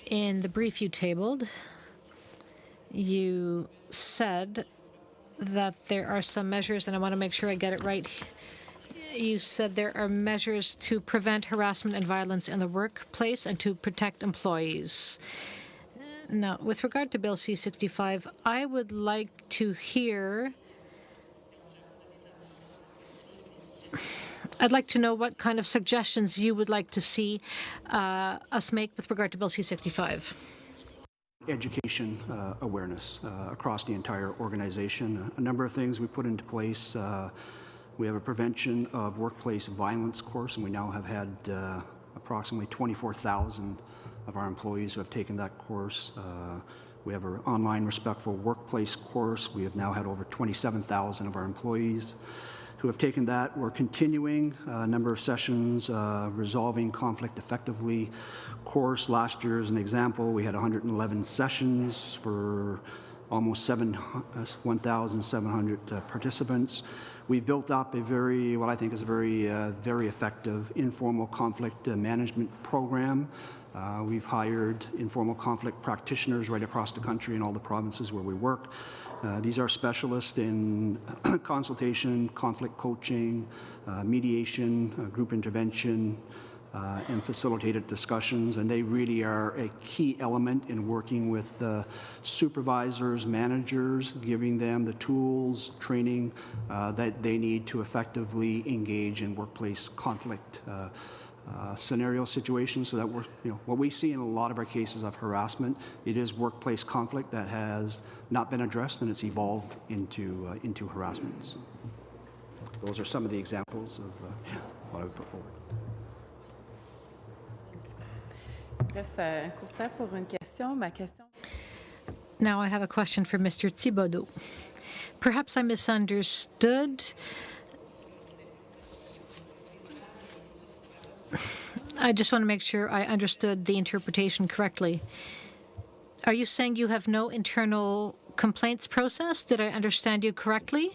In the brief you tabled, you said that there are some measures, and I want to make sure I get it right. You said there are measures to prevent harassment and violence in the workplace and to protect employees. Now, with regard to Bill C-65, I would like to hear I'd like to know what kind of suggestions you would like to see us make with regard to Bill C-65. Education awareness across the entire organization. A number of things we put into place. We have a prevention of workplace violence course, and we now have had approximately 24,000 of our employees who have taken that course. We have our online respectful workplace course. We have now had over 27,000 of our employees who have taken that. We're continuing a number of sessions, resolving conflict effectively course. Last year, as an example, we had 111 sessions for almost 1,700 participants. We've built up a very, what I think is a very effective informal conflict management program. We've hired informal conflict practitioners right across the country in all the provinces where we work. These are specialists in consultation, conflict coaching, mediation, group intervention, and facilitated discussions, and they really are a key element in working with supervisors, managers, giving them the tools, training that they need to effectively engage in workplace conflict scenario situations, so that we're, what we see in a lot of our cases of harassment, it is workplace conflict that has not been addressed and it's evolved into harassments. Those are some of the examples of what I would put forward. Now I have a question for Mr. Thibodeau. Perhaps I misunderstood. I just want to make sure I understood the interpretation correctly. Are you saying you have no internal complaints process? Did I understand you correctly?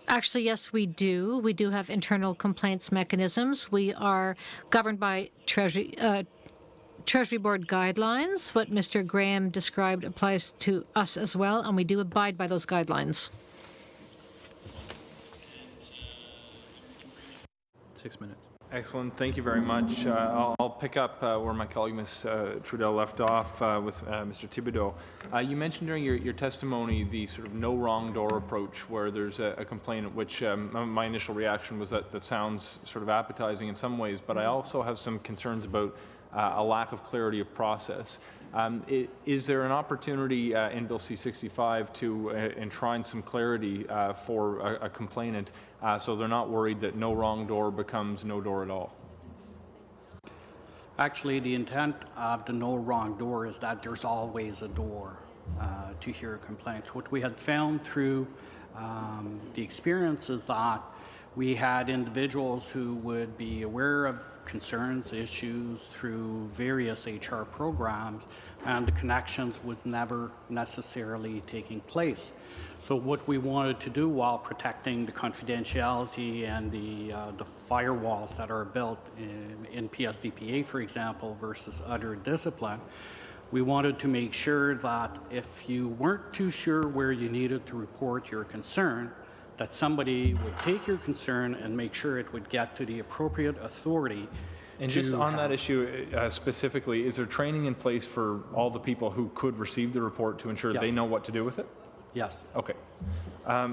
Actually, yes, we do. We do have internal complaints mechanisms. We are governed by Treasury Board guidelines. What Mr. Graham described applies to us as well, and we do abide by those guidelines. 6 minutes. Excellent. Thank you very much. I'll pick up where my colleague Ms. Trudel left off with Mr. Thibodeau. You mentioned during your testimony the sort of no wrong door approach, where there's a complaint, which my initial reaction was that sounds sort of appetizing in some ways, but I also have some concerns about a lack of clarity of process. Is there an opportunity in Bill C-65 to enshrine some clarity for a complainant so they're not worried that no wrong door becomes no door at all? Actually, the intent of the no wrong door is that there's always a door to hear complaints. What we had found through the experience is that we had individuals who would be aware of concerns, issues through various HR programs, and the connections was never necessarily taking place. So what we wanted to do, while protecting the confidentiality and the firewalls that are built in PSDPA, for example, versus other discipline, we wanted to make sure that if you weren't too sure where you needed to report your concern, that somebody would take your concern and make sure it would get to the appropriate authority. And just on that issue specifically, is there training in place for all the people who could receive the report to ensure they know what to do with it? Yes. Okay.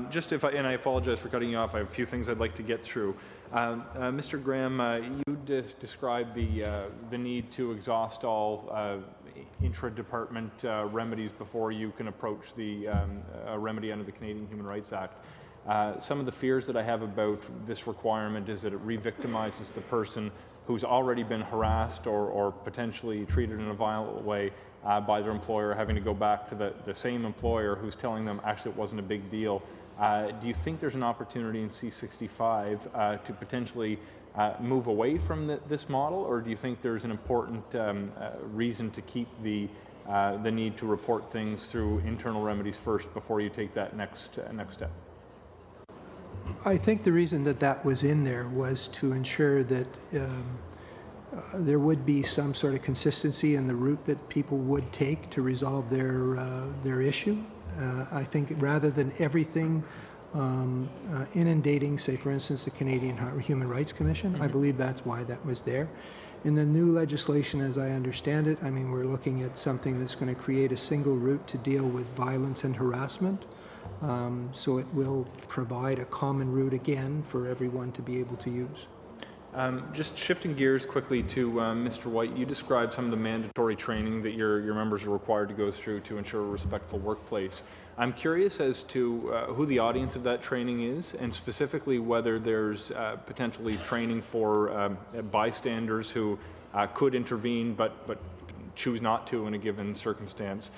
Just and I apologize for cutting you off. I have a few things I'd like to get through. Mr. Graham, you described the need to exhaust all intra-department remedies before you can approach the remedy under the Canadian Human Rights Act. Some of the fears that I have about this requirement is that it re-victimizes the person who's already been harassed or potentially treated in a violent way by their employer, having to go back to the same employer who's telling them actually it wasn't a big deal. Do you think there's an opportunity in C-65 to potentially move away from this model, or do you think there's an important reason to keep the need to report things through internal remedies first before you take that next step? I think the reason that was in there was to ensure that there would be some sort of consistency in the route that people would take to resolve their issue. I think rather than everything inundating, say for instance, the Canadian Human Rights Commission, I believe that's why that was there. In the new legislation, as I understand it, I mean, we're looking at something that's going to create a single route to deal with violence and harassment. So it will provide a common route again for everyone to be able to use. Just shifting gears quickly to Mr. White, you described some of the mandatory training that your members are required to go through to ensure a respectful workplace. I'm curious as to who the audience of that training is, and specifically whether there's potentially training for bystanders who could intervene but choose not to in a given circumstance.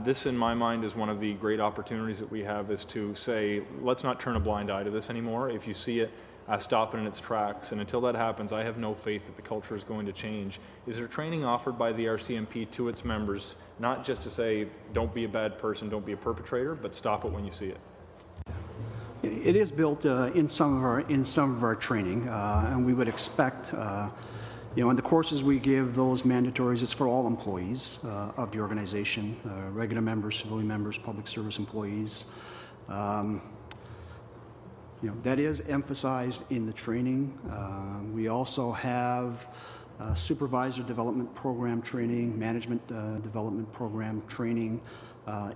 This, in my mind, is one of the great opportunities that we have, is to say, let's not turn a blind eye to this anymore. If you see it, stop it in its tracks. And until that happens, I have no faith that the culture is going to change. Is there training offered by the RCMP to its members, not just to say, don't be a bad person, don't be a perpetrator, but stop it when you see it? It is built in some of our training, and we would expect, in the courses we give, those mandatories, it's for all employees of the organization, regular members, civilian members, public service employees. That is emphasized in the training. We also have supervisor development program training, management development program training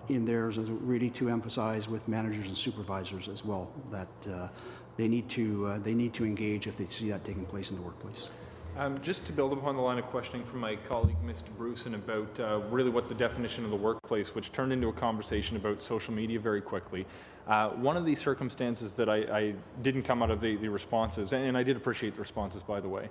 in there, as really to emphasize with managers and supervisors as well that they need to engage if they see that taking place in the workplace. Just to build upon the line of questioning from my colleague, Mr. Bruson, about really what's the definition of the workplace, which turned into a conversation about social media very quickly. One of the circumstances that I didn't come out of the responses, and I did appreciate the responses, by the way,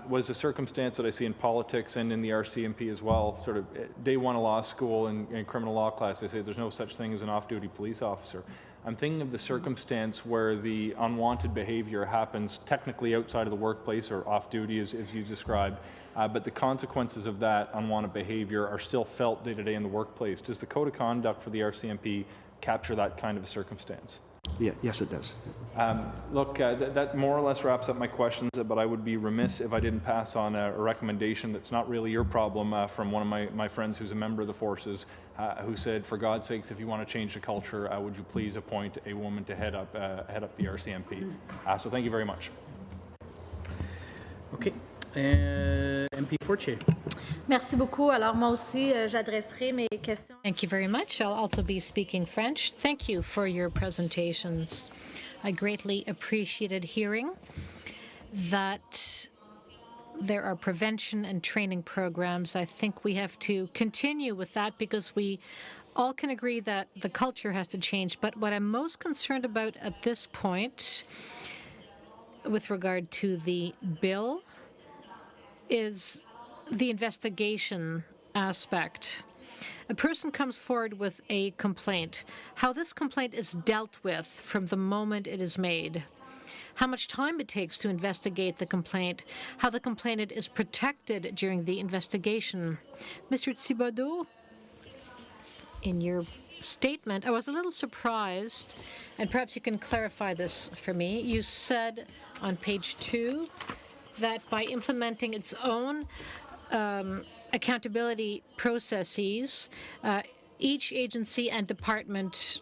was a circumstance that I see in politics and in the RCMP as well. Sort of day one of law school and criminal law class, they say there's no such thing as an off-duty police officer. I'm thinking of the circumstance where the unwanted behavior happens technically outside of the workplace or off-duty, as you described, but the consequences of that unwanted behavior are still felt day-to-day in the workplace. Does the Code of Conduct for the RCMP capture that kind of a circumstance? Yeah, yes, it does. Look, that more or less wraps up my questions, but I would be remiss if I didn't pass on a recommendation that's not really your problem from one of my friends who's a member of the forces, who said, for God's sakes, if you want to change the culture, would you please appoint a woman to head up the RCMP? So thank you very much. Okay. MP Fortier. Merci beaucoup. Alors moi aussi, j'adresserai mes questions. Thank you very much. I'll also be speaking French. Thank you for your presentations. I greatly appreciated hearing that there are prevention and training programs. I think we have to continue with that because we all can agree that the culture has to change. But what I'm most concerned about at this point with regard to the bill is the investigation aspect. A person comes forward with a complaint. How this complaint is dealt with from the moment it is made. How much time it takes to investigate the complaint. How the complainant is protected during the investigation. Mr. Thibodeau, in your statement, I was a little surprised, and perhaps you can clarify this for me. You said on page 2 that by implementing its own accountability processes, each agency and department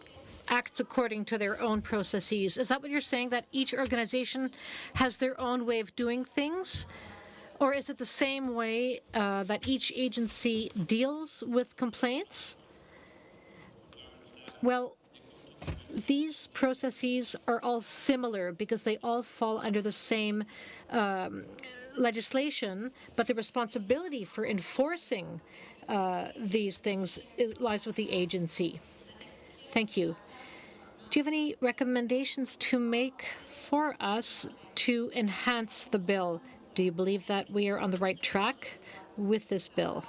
acts according to their own processes. Is that what you're saying, that each organization has their own way of doing things? Or is it the same way that each agency deals with complaints? Well, these processes are all similar because they all fall under the same legislation, but the responsibility for enforcing these things lies with the agency. Thank you. Do you have any recommendations to make for us to enhance the bill? Do you believe that we are on the right track with this bill,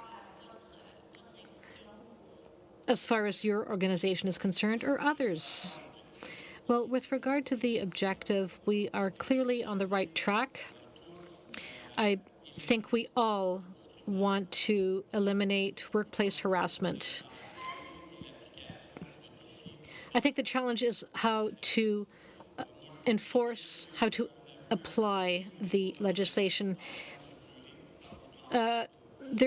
as far as your organization is concerned, or others? Well, with regard to the objective, we are clearly on the right track. I think we all want to eliminate workplace harassment. I think the challenge is how to enforce, how to apply the legislation. There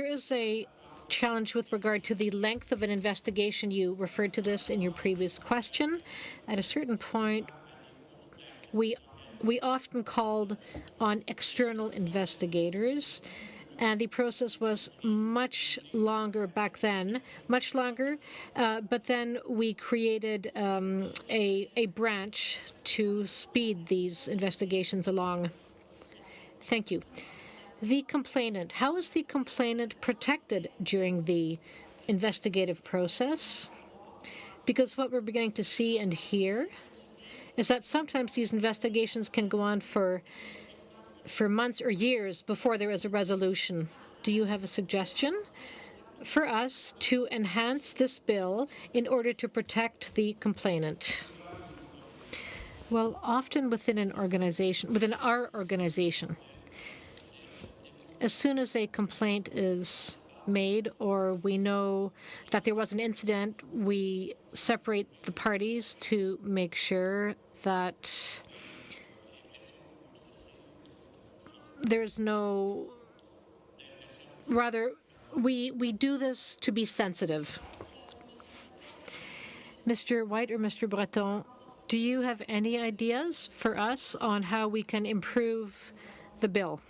is a challenge with regard to the length of an investigation. You referred to this in your previous question. At a certain point, we often called on external investigators, and the process was much longer back then, much longer, but then we created a branch to speed these investigations along. Thank you. The complainant. How is the complainant protected during the investigative process? Because what we're beginning to see and hear is that sometimes these investigations can go on for months or years before there is a resolution. Do you have a suggestion for us to enhance this bill in order to protect the complainant? Well, often within our organization, as soon as a complaint is made or we know that there was an incident, we separate the parties to make sure that there's no, rather, we do this to be sensitive. Mr. White or Mr. Breton, do you have any ideas for us on how we can improve the bill?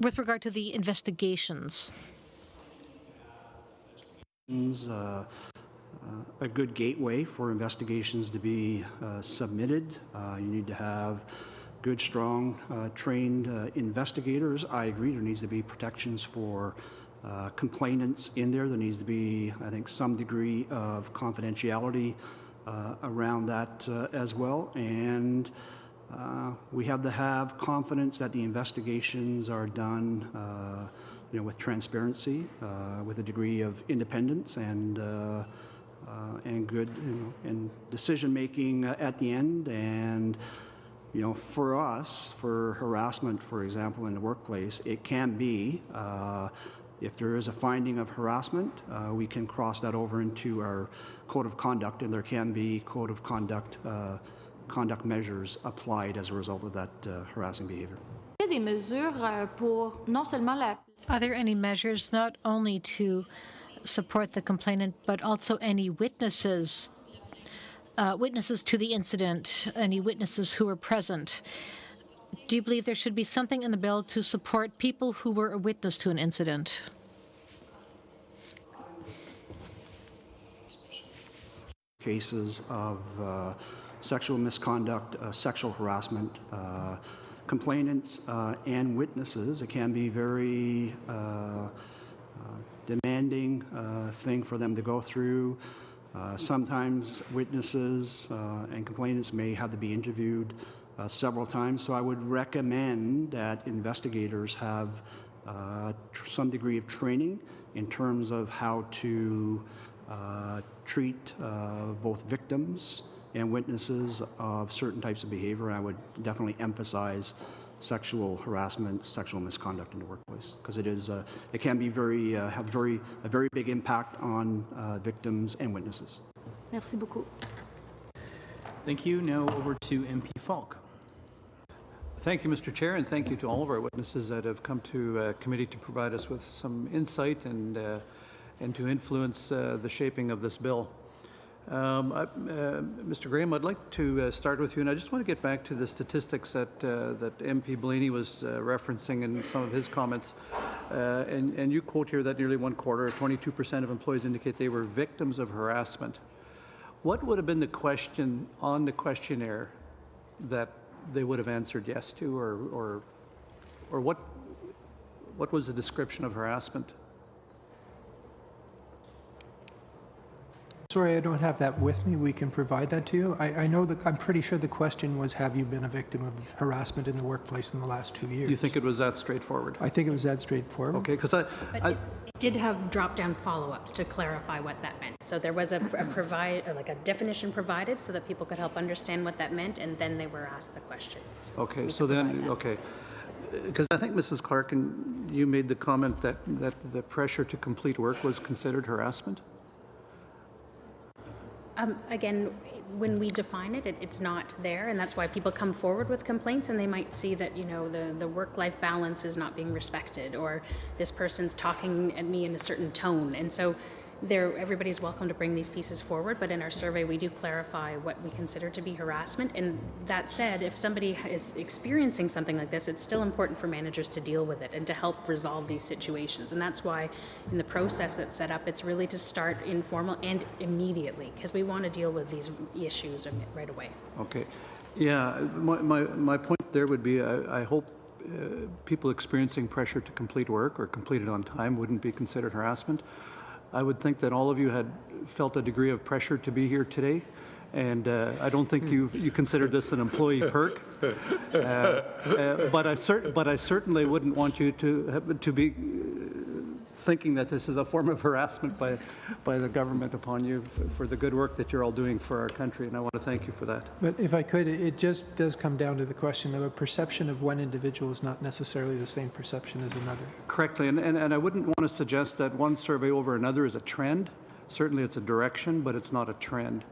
With regard to the investigations. A good gateway for investigations to be submitted. You need to have good, strong, trained investigators. I agree there needs to be protections for complainants in there. There needs to be, I think, some degree of confidentiality around that as well. And we have to have confidence that the investigations are done with transparency, with a degree of independence and good and decision making at the end. And for us, for harassment, for example, in the workplace, it can be if there is a finding of harassment, we can cross that over into our code of conduct, and there can be code of conduct measures applied as a result of that harassing behavior. Are there any measures not only to support the complainant, but also any witnesses to the incident, any witnesses who were present? Do you believe there should be something in the bill to support people who were a witness to an incident? Cases of sexual misconduct, sexual harassment, complainants and witnesses, it can be very demanding thing for them to go through. Sometimes witnesses and complainants may have to be interviewed several times, so I would recommend that investigators have some degree of training in terms of how to treat both victims and witnesses of certain types of behavior. I would definitely emphasize sexual harassment, sexual misconduct in the workplace, because it can be have a very big impact on victims and witnesses. Merci beaucoup. Thank you. Now over to MP Falk. Thank you, Mr. Chair, and thank you to all of our witnesses that have come to committee to provide us with some insight and to influence the shaping of this bill. Mr. Graham, I'd like to start with you, and I just want to get back to the statistics that MP Blaney was referencing in some of his comments. And you quote here that nearly 1/4, 22% of employees indicate they were victims of harassment. What would have been the question on the questionnaire that they would have answered yes to, or what was the description of harassment? Sorry, I don't have that with me. We can provide that to you. I know that I'm pretty sure the question was, have you been a victim of harassment in the workplace in the last 2 years? You think it was that straightforward? I think it was that straightforward. Okay, because it did have drop-down follow-ups to clarify what that meant. So there was a definition provided so that people could help understand what that meant, and then they were asked the question. So okay, so then, okay. Because I think Mrs. Clark, and you made the comment that the pressure to complete work was considered harassment? Again, when we define it, it's not there, and that's why people come forward with complaints, and they might see that, the work-life balance is not being respected, or this person's talking at me in a certain tone. And so everybody's welcome to bring these pieces forward, but in our survey we do clarify what we consider to be harassment. And that said, if somebody is experiencing something like this, it's still important for managers to deal with it and to help resolve these situations. And that's why in the process that's set up, it's really to start informal and immediately, because we want to deal with these issues right away. Okay. Yeah, my point there would be, I hope people experiencing pressure to complete work or complete it on time wouldn't be considered harassment. I would think that all of you had felt a degree of pressure to be here today, and I don't think you consider this an employee perk. But I certainly wouldn't want you to be thinking that this is a form of harassment by the government upon you for the good work that you're all doing for our country, and I want to thank you for that. But if I could, it just does come down to the question of a perception of one individual is not necessarily the same perception as another. Correctly, and I wouldn't want to suggest that one survey over another is a trend. Certainly it's a direction, but it's not a trend.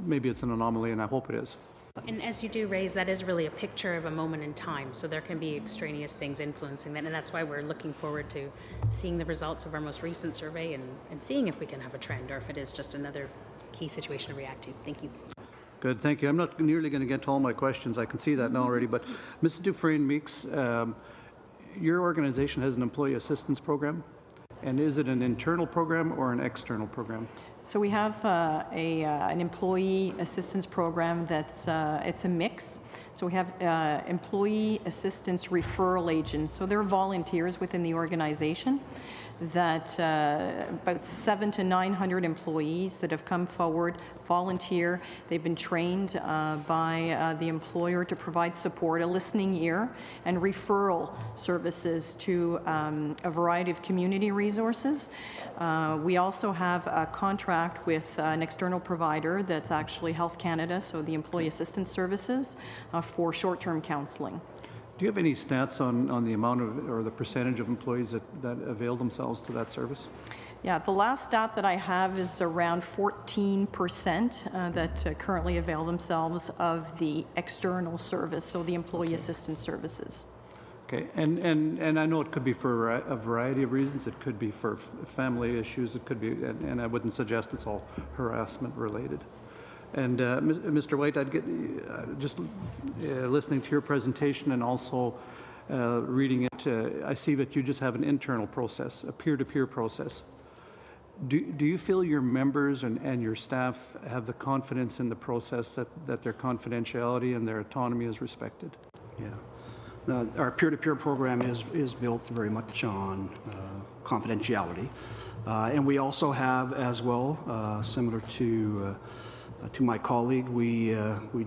Maybe it's an anomaly, and I hope it is. And as you do raise, that is really a picture of a moment in time, so there can be extraneous things influencing that, and that's why we're looking forward to seeing the results of our most recent survey and seeing if we can have a trend or if it is just another key situation to react to. Thank you. Good, thank you. I'm not nearly going to get to all my questions. I can see that now already, but Mrs. Dufresne-Meeks, your organization has an employee assistance program, and is it an internal program or an external program? So we have an employee assistance program that's it's a mix. So we have employee assistance referral agents. So they're volunteers within the organization that about 700 to 900 employees that have come forward, volunteer. They've been trained by the employer to provide support, a listening ear, and referral services to a variety of community resources. We also have a contract with an external provider that's actually Health Canada, so the Employee Assistance Services, for short-term counselling. Do you have any stats on the amount of, or the percentage of employees that avail themselves to that service? Yeah, the last stat that I have is around 14% that currently avail themselves of the external service, so the employee assistance services. Okay, and I know it could be for a variety of reasons. It could be for family issues. It could be, and I wouldn't suggest it's all harassment related. And Mr. White, I'd get just listening to your presentation and also reading it. I see that you just have an internal process, a peer-to-peer process. Do you feel your members and your staff have the confidence in the process that their confidentiality and their autonomy is respected? Yeah. Our peer-to-peer program is built very much on confidentiality. And we also have as well, similar to my colleague, we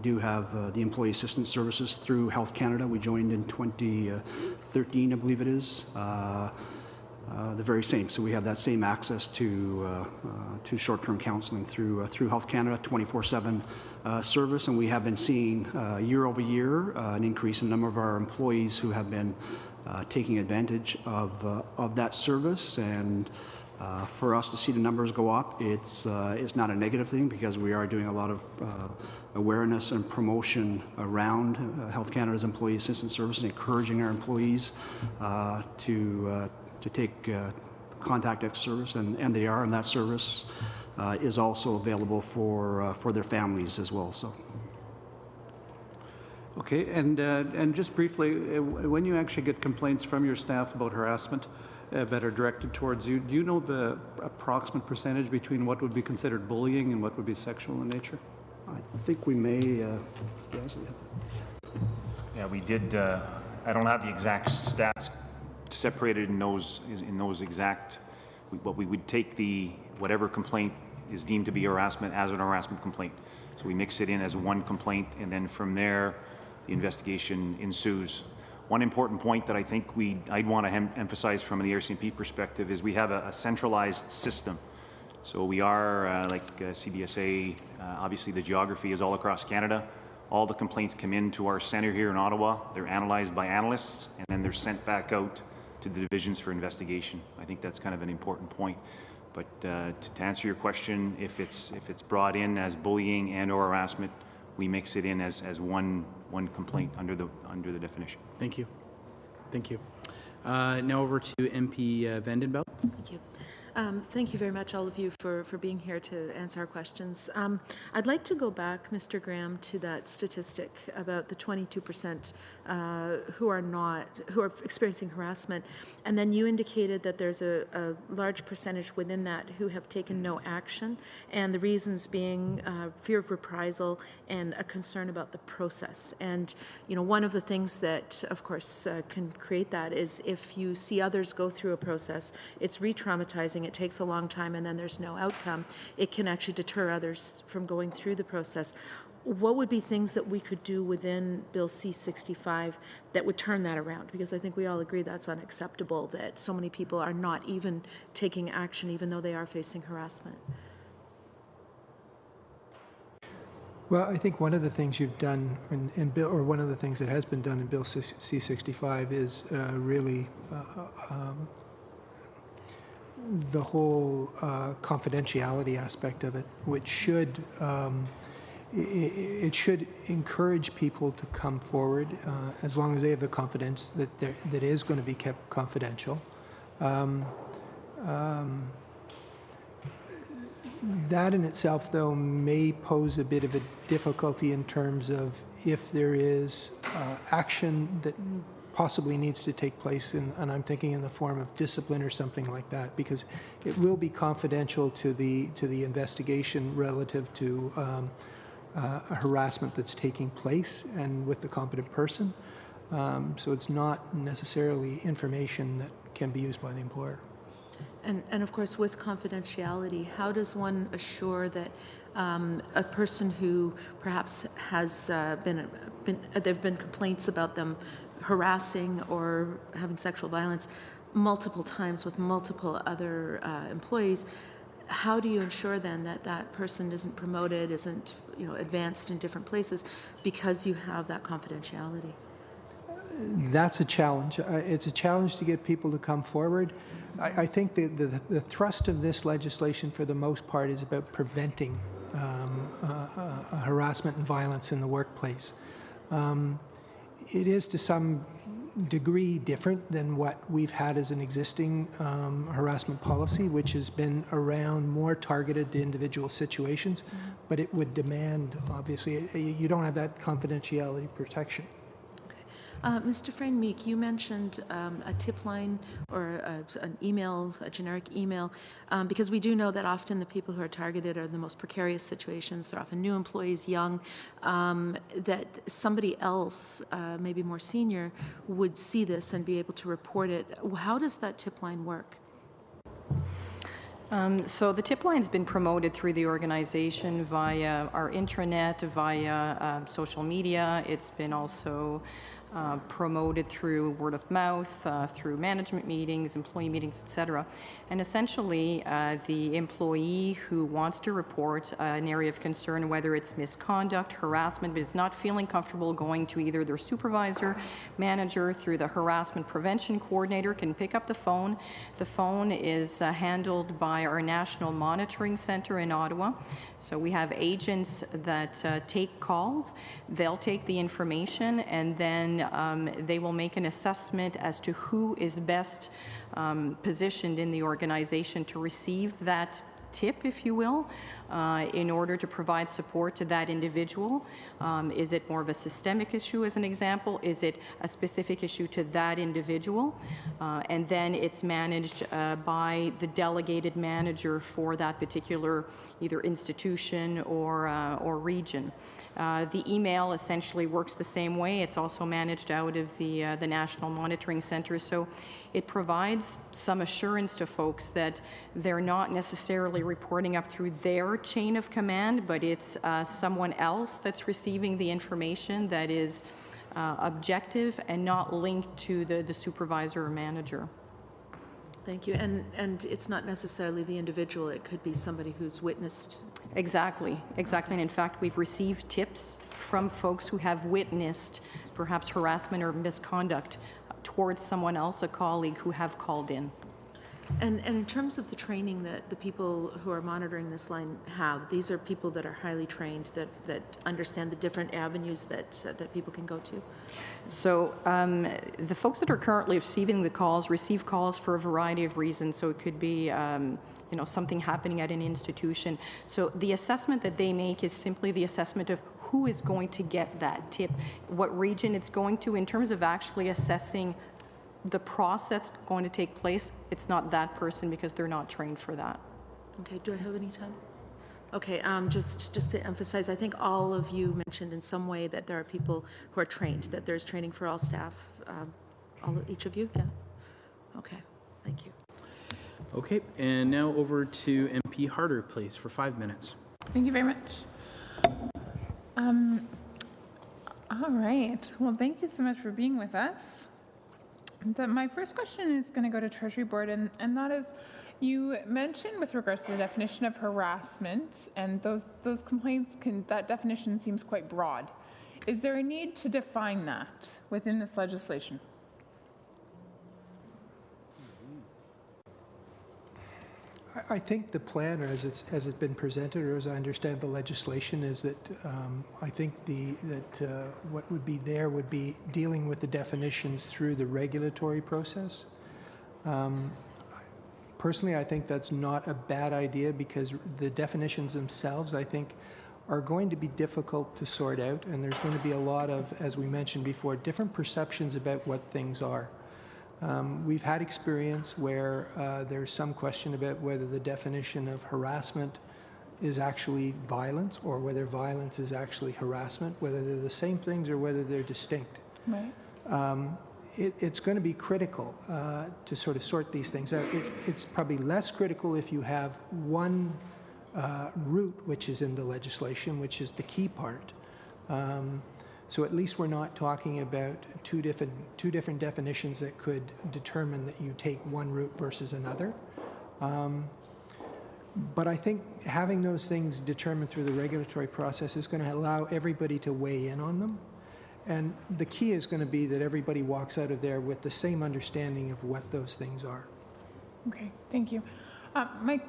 do have the Employee Assistance Services through Health Canada. We joined in 2013, I believe it is. The very same. So we have that same access to short-term counselling through Health Canada, 24/7 service, and we have been seeing year over year an increase in the number of our employees who have been taking advantage of that service. And for us to see the numbers go up, it's not a negative thing, because we are doing a lot of awareness and promotion around Health Canada's Employee Assistance Service, and encouraging our employees to take Contact X service, and they are, and that service is also available for their families as well. So. Okay, and just briefly, when you actually get complaints from your staff about harassment that are directed towards you, do you know the approximate percentage between what would be considered bullying and what would be sexual in nature? I think we may. Yeah, we did. I don't have the exact stats separated in those exact. But we would take whatever complaint is deemed to be harassment as an harassment complaint. So we mix it in as one complaint, and then from there, the investigation ensues. One important point that I think I'd want to emphasize from the RCMP perspective is we have a centralized system. So we are, like CBSA, obviously the geography is all across Canada. All the complaints come into our centre here in Ottawa. They're analyzed by analysts, and then they're sent back out to the divisions for investigation. I think that's kind of an important point. But to answer your question, if it's brought in as bullying and or harassment, we mix it in as one complaint under the definition. Thank you. Thank you. Now over to MP Vandenbelt. Thank you. Thank you very much, all of you, for being here to answer our questions. I'd like to go back, Mr. Graham, to that statistic about the 22% who are experiencing harassment, and then you indicated that there's a large percentage within that who have taken no action, and the reasons being fear of reprisal and a concern about the process. And one of the things that, of course, can create that is if you see others go through a process, it's re-traumatizing. It takes a long time, and then there's no outcome. It can actually deter others from going through the process. What would be things that we could do within Bill C-65 that would turn that around? Because I think we all agree that's unacceptable, that so many people are not even taking action even though they are facing harassment. Well, I think one of the things you've done in Bill, or one of the things that has been done in Bill C-65 is really the whole confidentiality aspect of it, which should it should encourage people to come forward as long as they have the confidence that that is going to be kept confidential. That in itself, though, may pose a bit of a difficulty in terms of if there is action that possibly needs to take place, and I'm thinking in the form of discipline or something like that, because it will be confidential to the investigation relative to a harassment that's taking place and with the competent person. So it's not necessarily information that can be used by the employer. And of course, with confidentiality, how does one assure that a person who perhaps has there have been complaints about them harassing or having sexual violence multiple times with multiple other employees, how do you ensure then that that person isn't promoted, isn't advanced in different places because you have that confidentiality? That's a challenge. It's a challenge to get people to come forward. I think the thrust of this legislation, for the most part, is about preventing harassment and violence in the workplace. It is to some degree different than what we've had as an existing harassment policy, which has been around more targeted to individual situations, but it would demand, obviously, you don't have that confidentiality protection. Mr. Frayne-Meek, you mentioned a tip line or an email, a generic email, because we do know that often the people who are targeted are the most precarious situations. They're often new employees, young, that somebody else, maybe more senior, would see this and be able to report it. How does that tip line work? So the tip line's been promoted through the organization via our intranet, via social media. It's been also promoted through word of mouth, through management meetings, employee meetings, etc. And essentially, the employee who wants to report an area of concern, whether it's misconduct, harassment, but is not feeling comfortable going to either their supervisor, manager, through the harassment prevention coordinator, can pick up the phone. The phone is handled by our National Monitoring Center in Ottawa. So we have agents that take calls. They'll take the information, and then they will make an assessment as to who is best positioned in the organization to receive that tip, if you will, in order to provide support to that individual. Is it more of a systemic issue, as an example? Is it a specific issue to that individual? And then it's managed by the delegated manager for that particular either institution or region. The email essentially works the same way. It's also managed out of the National Monitoring Center, so it provides some assurance to folks that they're not necessarily reporting up through their chain of command, but it's someone else that's receiving the information that is objective and not linked to the supervisor or manager. Thank you. And it's not necessarily the individual. It could be somebody who's witnessed. Exactly. And in fact, we've received tips from folks who have witnessed perhaps harassment or misconduct towards someone else, a colleague, who have called in. And in terms of the training that the people who are monitoring this line have, these are people that are highly trained, that understand the different avenues that people can go to? So the folks that are currently receiving the calls receive calls for a variety of reasons. So it could be something happening at an institution. So the assessment that they make is simply the assessment of who is going to get that tip, what region it's going to. In terms of actually assessing the process going to take place, it's not that person because they're not trained for that. Okay, do I have any time? Okay, just to emphasize, I think all of you mentioned in some way that there are people who are trained, that there's training for all staff. Each of you? Yeah. Okay, thank you. Okay, and now over to MP Harder, please, for 5 minutes. Thank you very much. All right. Well, thank you so much for being with us. My first question is going to go to Treasury Board, and that is, you mentioned with regards to the definition of harassment, and those complaints that definition seems quite broad. Is there a need to define that within this legislation? I think the plan, or as it's been presented, or as I understand the legislation, is that I think what would be there would be dealing with the definitions through the regulatory process. Personally, I think that's not a bad idea because the definitions themselves, I think, are going to be difficult to sort out, and there's going to be a lot of, as we mentioned before, different perceptions about what things are. We've had experience where there's some question about whether the definition of harassment is actually violence or whether violence is actually harassment, whether they're the same things or whether they're distinct. Right. It's going to be critical to sort of sort these things out. It's probably less critical if you have one route which is in the legislation, which is the key part. So at least we're not talking about two different definitions that could determine that you take one route versus another. But I think having those things determined through the regulatory process is going to allow everybody to weigh in on them. And the key is going to be that everybody walks out of there with the same understanding of what those things are. Okay, thank you. My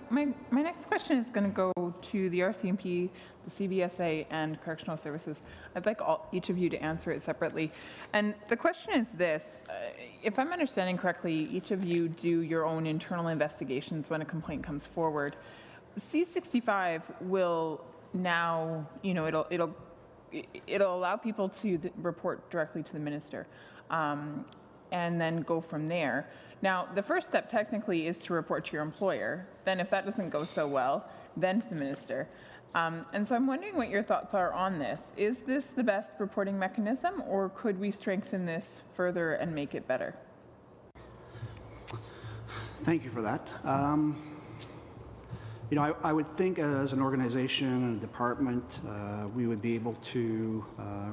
next question is going to go to the RCMP, the CBSA, and Correctional Services. I'd like each of you to answer it separately. And the question is this. If I'm understanding correctly, each of you do your own internal investigations when a complaint comes forward. C65 will now, it'll allow people to report directly to the minister and then go from there. Now, the first step technically is to report to your employer. Then if that doesn't go so well, then to the minister. And so I'm wondering what your thoughts are on this. Is this the best reporting mechanism, or could we strengthen this further and make it better? Thank you for that. I would think as an organization and a department, we would be able to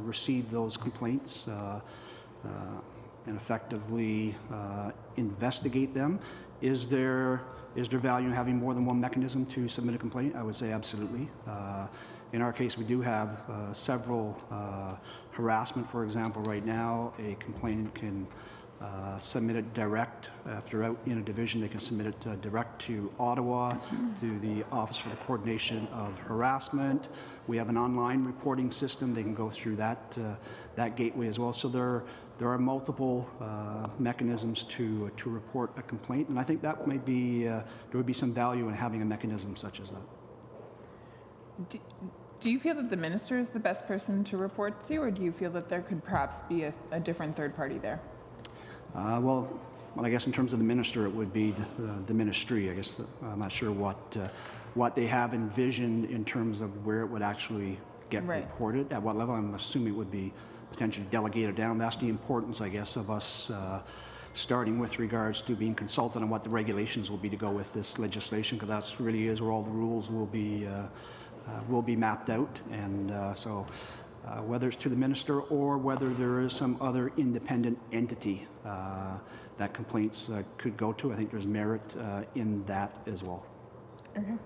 receive those complaints and effectively investigate them. Is there value in having more than one mechanism to submit a complaint? I would say absolutely. In our case, we do have several harassment. For example, right now, a complainant can submit it direct. If they're out in a division, they can submit it direct to Ottawa, to the Office for the Coordination of Harassment. We have an online reporting system. They can go through that gateway as well. So there are multiple mechanisms to report a complaint, and I think that might be there would be some value in having a mechanism such as that. Do you feel that the minister is the best person to report to, or do you feel that there could perhaps be a different third party there? Well, I guess in terms of the minister, it would be the ministry. I guess I'm not sure what they have envisioned in terms of where it would actually get reported, at what level. I'm assuming it would be potentially delegated down. That's the importance, I guess, of us starting with regards to being consulted on what the regulations will be to go with this legislation, because that really is where all the rules will be mapped out. And so whether it's to the minister or whether there is some other independent entity that complaints could go to, I think there's merit in that as well. Okay.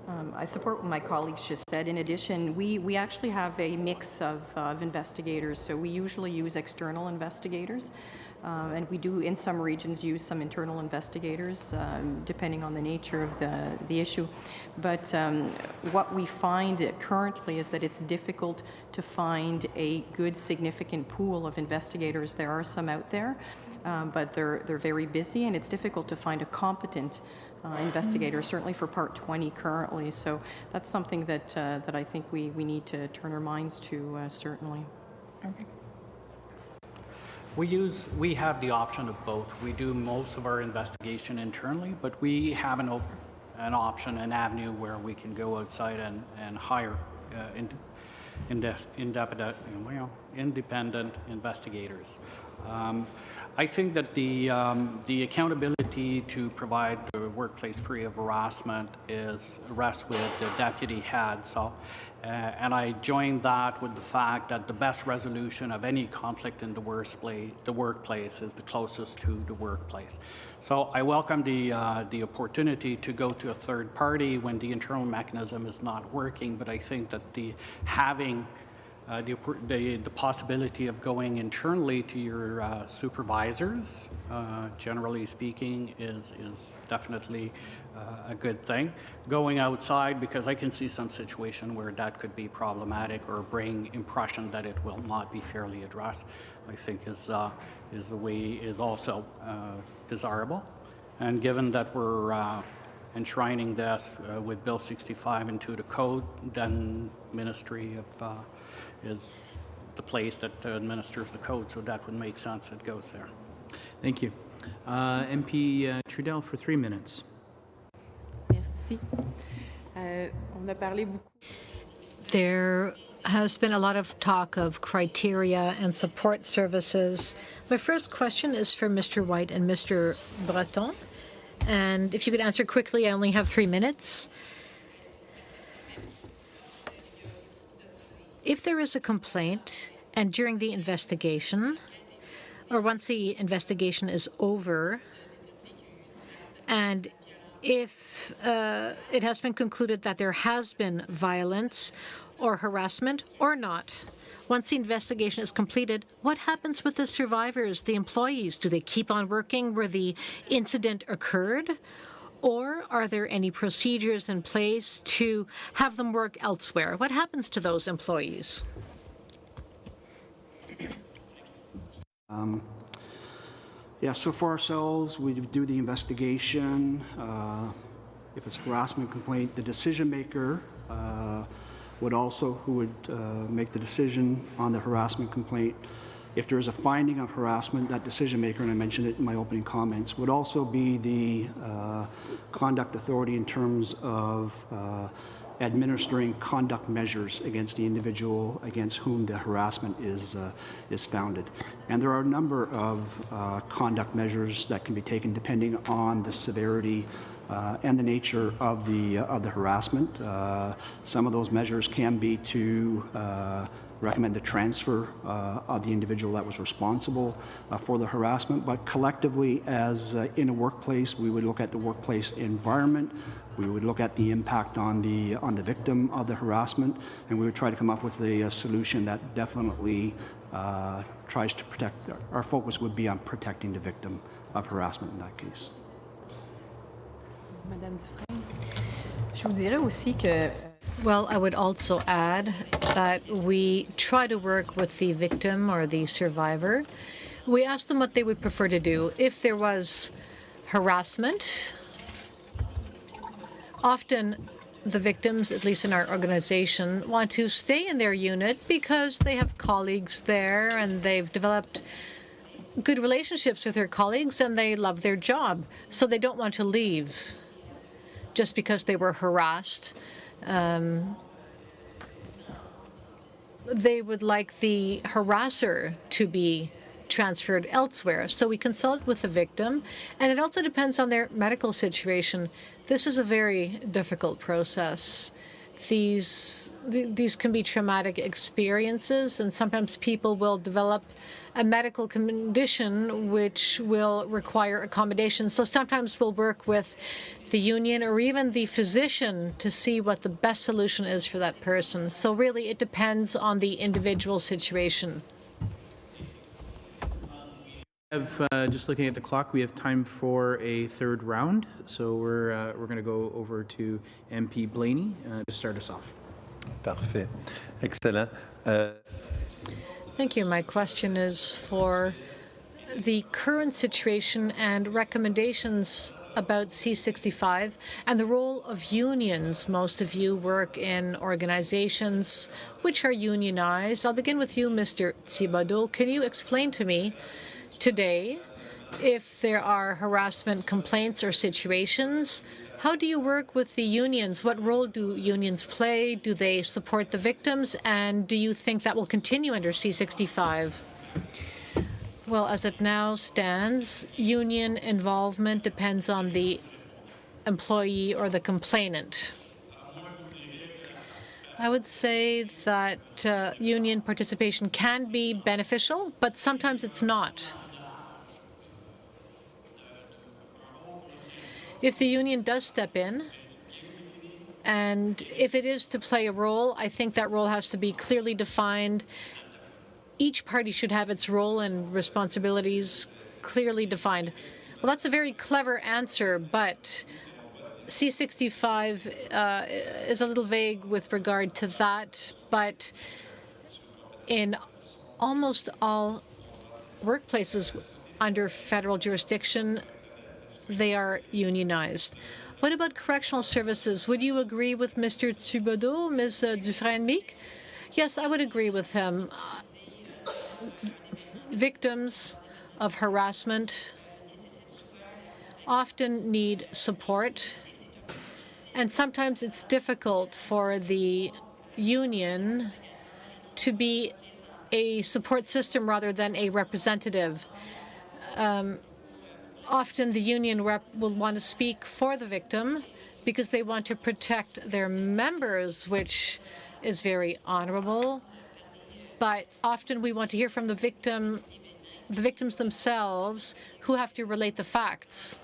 I support what my colleagues just said. In addition, we actually have a mix of investigators. So we usually use external investigators, and we do in some regions use some internal investigators, depending on the nature of the issue. But what we find currently is that it's difficult to find a good, significant pool of investigators. There are some out there, but they're very busy, and it's difficult to find a competent investigator, certainly for Part 20 currently. So that's something that I think we need to turn our minds to, certainly. Okay. We have the option of both. We do most of our investigation internally, but we have an option, an avenue where we can go outside and hire independent investigators. I think that the accountability to provide the workplace free of harassment rests with the deputy head. So, and I joined that with the fact that the best resolution of any conflict in the workplace is the closest to the workplace. So I welcome the opportunity to go to a third party when the internal mechanism is not working, but I think that having the possibility of going internally to your supervisors, generally speaking, is definitely a good thing. Going outside, because I can see some situation where that could be problematic or bring impression that it will not be fairly addressed, I think is also desirable. And given that we're enshrining this with Bill 65 into the code, then Ministry of is the place that administers the code, so that would make sense. It goes there. Thank you. MP Trudel for 3 minutes. Merci. On a parlé beaucoup. There has been a lot of talk of criteria and support services. My first question is for Mr. White and Mr. Breton. And if you could answer quickly, I only have 3 minutes. If there is a complaint and during the investigation, or once the investigation is over, and if it has been concluded that there has been violence or harassment or not, once the investigation is completed, what happens with the survivors, the employees? Do they keep on working where the incident occurred? Or are there any procedures in place to have them work elsewhere? What happens to those employees? Yeah, so for ourselves, we do the investigation. If it's a harassment complaint, the decision maker who would make the decision on the harassment complaint. If there is a finding of harassment, that decision maker, and I mentioned it in my opening comments, would also be the conduct authority in terms of administering conduct measures against the individual against whom the harassment is founded. And there are a number of conduct measures that can be taken depending on the severity and the nature of the harassment. Some of those measures can be to recommend the transfer of the individual that was responsible for the harassment. But collectively, as in a workplace, we would look at the workplace environment. We would look at the impact on the victim of the harassment, and we would try to come up with a solution that definitely tries to protect. Our focus would be on protecting the victim of harassment in that case. Madame Dufresne. Je vous dirais aussi que Well, I would also add that we try to work with the victim or the survivor. We ask them what they would prefer to do. If there was harassment, often the victims, at least in our organization, want to stay in their unit because they have colleagues there and they've developed good relationships with their colleagues and they love their job. So they don't want to leave just because they were harassed. They would like the harasser to be transferred elsewhere. So we consult with the victim, and it also depends on their medical situation. This is a very difficult process. these can be traumatic experiences, and sometimes people will develop a medical condition which will require accommodation. So sometimes we'll work with the union or even the physician to see what the best solution is for that person. So really it depends on the individual situation. Just looking at the clock, we have time for a third round, so we're going to go over to MP Blaney to start us off. Parfait. Excellent. Thank you. My question is for the current situation and recommendations about C65 and the role of unions. Most of you work in organizations which are unionized. I'll begin with you, Mr. Thibodeau. Can you explain to me today, if there are harassment complaints or situations, how do you work with the unions? What role do unions play? Do they support the victims? And do you think that will continue under C65? Well, as it now stands, union involvement depends on the employee or the complainant. I would say that union participation can be beneficial, but sometimes it's not. If the union does step in, and if it is to play a role, I think that role has to be clearly defined. Each party should have its role and responsibilities clearly defined. Well, that's a very clever answer, but C65 is a little vague with regard to that, but in almost all workplaces under federal jurisdiction, they are unionized. What about correctional services? Would you agree with Mr. Thibodeau, Ms. Dufresne-Meek? Yes, I would agree with him. Victims of harassment often need support, and sometimes it's difficult for the union to be a support system rather than a representative. Often the union rep will want to speak for the victim because they want to protect their members, which is very honorable. But often we want to hear from the victims themselves, who have to relate the facts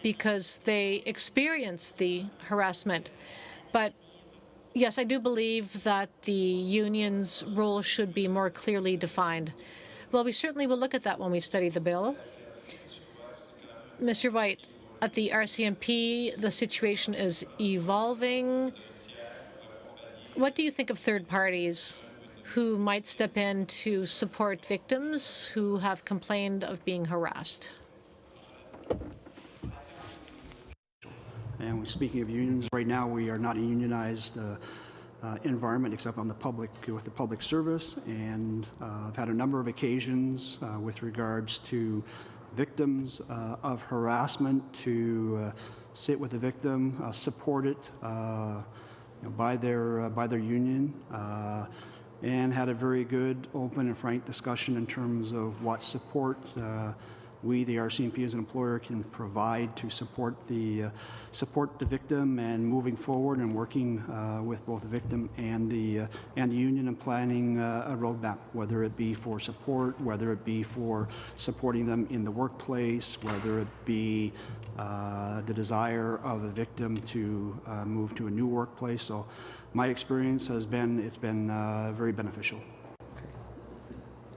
because they experience the harassment. But yes, I do believe that the union's role should be more clearly defined. Well, we certainly will look at that when we study the bill. Mr. White, at the RCMP, the situation is evolving. What do you think of third parties who might step in to support victims who have complained of being harassed? And speaking of unions, right now we are not a unionized environment except on the public with the public service, and I've had a number of occasions with regards to victims of harassment to sit with the victim, support it by their union, and had a very good, open and frank discussion in terms of what support we, the RCMP, as an employer, can provide to support the victim and moving forward and working with both the victim and the union and planning a roadmap, whether it be for support, whether it be for supporting them in the workplace, whether it be the desire of a victim to move to a new workplace. So my experience has been, it's been very beneficial.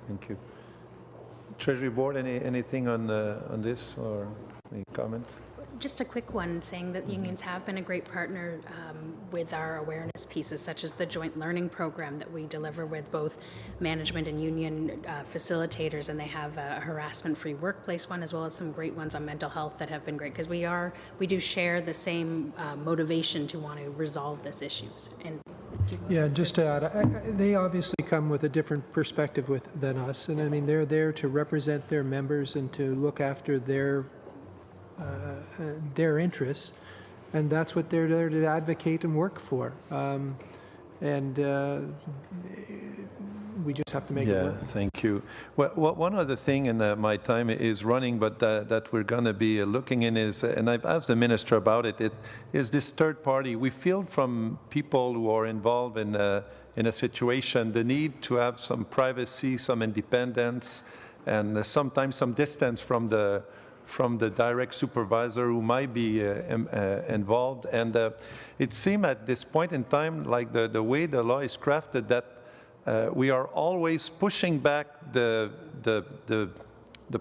Thank you. Treasury Board, anything on this or any comments? Just a quick one, saying that unions have been a great partner with our awareness pieces, such as the joint learning program that we deliver with both management and union facilitators, and they have a harassment-free workplace one, as well as some great ones on mental health that have been great, because we do share the same motivation to want to resolve this issues. And yeah, just to add, they obviously come with a different perspective than us, and I mean they're there to represent their members and to look after their interests, and that's what they're there to advocate and work for. And we just have to make it work. Thank you. Well, one other thing, and my time is running, but that we're going to be looking in is, and I've asked the minister about it, is this third party. We feel from people who are involved in a situation the need to have some privacy, some independence, and sometimes some distance from the direct supervisor who might be involved. And it seems at this point in time, like the way the law is crafted, that we are always pushing back the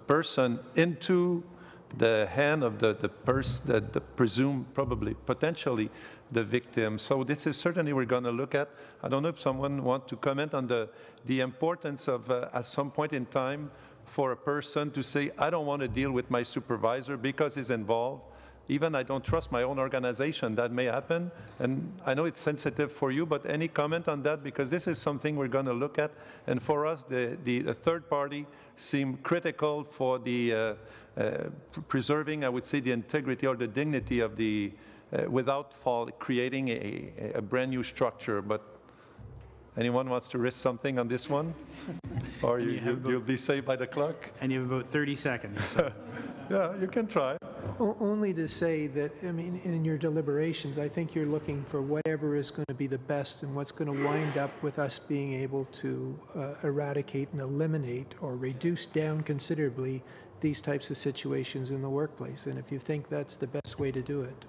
person into the hand of the person that presumed probably potentially the victim. So this is certainly we're going to look at. I don't know if someone wants to comment on the importance of at some point in time for a person to say, I don't want to deal with my supervisor because he's involved. Even I don't trust my own organization. That may happen. And I know it's sensitive for you, but any comment on that? Because this is something we're going to look at. And for us, the third party seem critical for the preserving, I would say, the integrity or the dignity of the, without creating a brand new structure. But anyone wants to risk something on this one? Or you'll be saved by the clock? And you have about 30 seconds. So. Yeah, you can try. Only to say that, I mean, in your deliberations, I think you're looking for whatever is going to be the best and what's going to wind up with us being able to eradicate and eliminate or reduce down considerably these types of situations in the workplace. And if you think that's the best way to do it.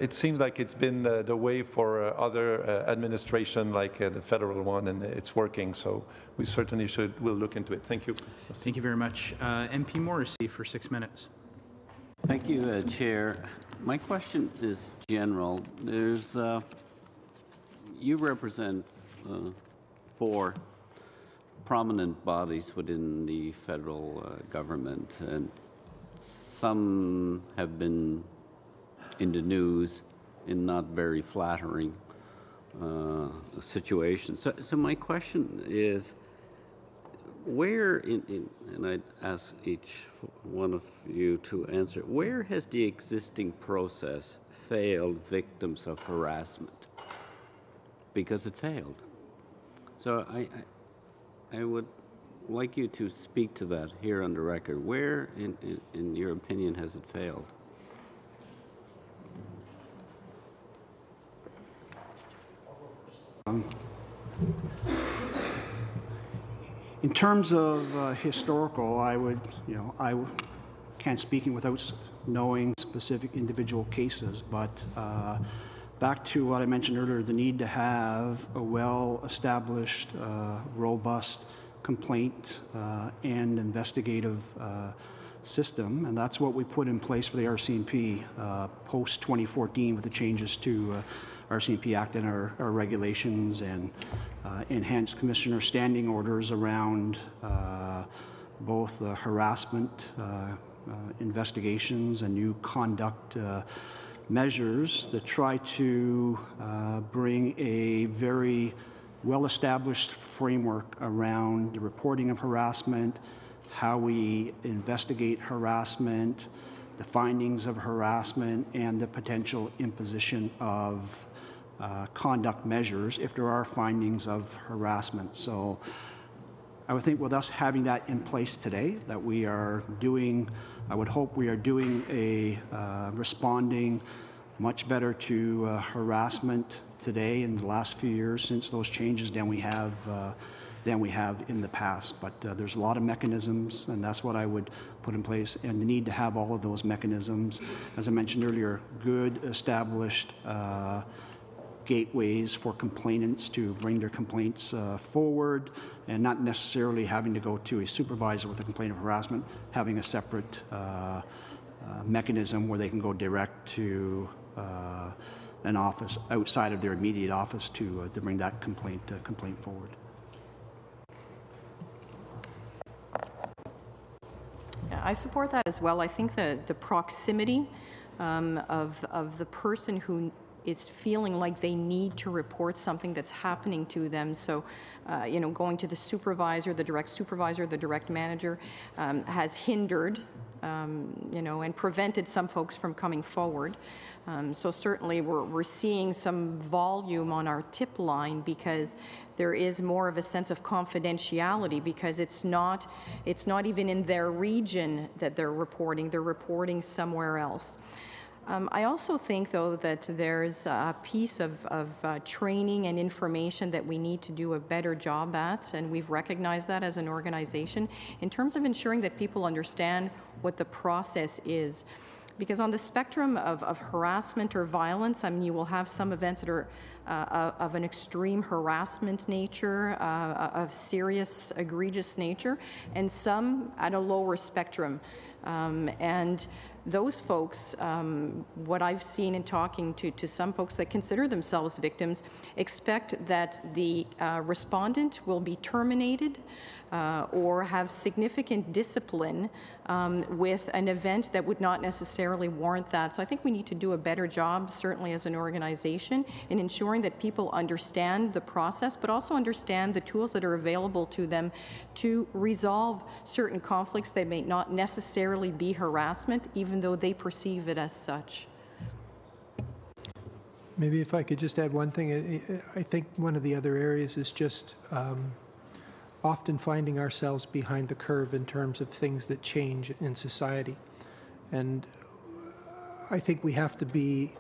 It seems like it's been the way for other administration, like the federal one, and it's working. So we certainly we'll look into it. Thank you. Thank you very much. MP Morrissey for 6 minutes. Thank you, Chair. My question is general. There's you represent 4 prominent bodies within the federal government, and some have been in the news in not very flattering situations. So my question is, where and I'd ask each one of you to answer, where has the existing process failed victims of harassment? Because it failed. So I would like you to speak to that here on the record. Where, in your opinion, has it failed? In terms of historical, I can't speak without knowing specific individual cases, but back to what I mentioned earlier, the need to have a well-established, robust complaint and investigative system, and that's what we put in place for the RCMP post-2014 with the changes to RCMP Act and our regulations and enhanced commissioner standing orders around both harassment investigations and new conduct measures that try to bring a very well-established framework around the reporting of harassment, how we investigate harassment, the findings of harassment, and the potential imposition of conduct measures if there are findings of harassment. So I would think with us having that in place today, that we are doing, I would hope we are doing responding much better to harassment today in the last few years since those changes than we have in the past. But there's a lot of mechanisms, and that's what I would put in place, and the need to have all of those mechanisms. As I mentioned earlier, good established gateways for complainants to bring their complaints forward, and not necessarily having to go to a supervisor with a complaint of harassment, having a separate mechanism where they can go direct to an office outside of their immediate office to bring that complaint forward. Yeah, I support that as well. I think the proximity of the person who is feeling like they need to report something that's happening to them. So, going to the supervisor, the direct manager has hindered, and prevented some folks from coming forward. So certainly we're seeing some volume on our tip line because there is more of a sense of confidentiality because it's not even in their region that they're reporting somewhere else. I also think, though, that there's a piece of training and information that we need to do a better job at, and we've recognized that as an organization, in terms of ensuring that people understand what the process is. Because on the spectrum of harassment or violence, I mean, you will have some events that are of an extreme harassment nature, of serious, egregious nature, and some at a lower spectrum. And those folks, what I've seen in talking to some folks that consider themselves victims, expect that the respondent will be terminated or have significant discipline with an event that would not necessarily warrant that. So I think we need to do a better job, certainly as an organization, in ensuring that people understand the process, but also understand the tools that are available to them to resolve certain conflicts that may not necessarily be harassment, even though they perceive it as such. Maybe if I could just add one thing, I think one of the other areas is just often finding ourselves behind the curve in terms of things that change in society. And I think we have to be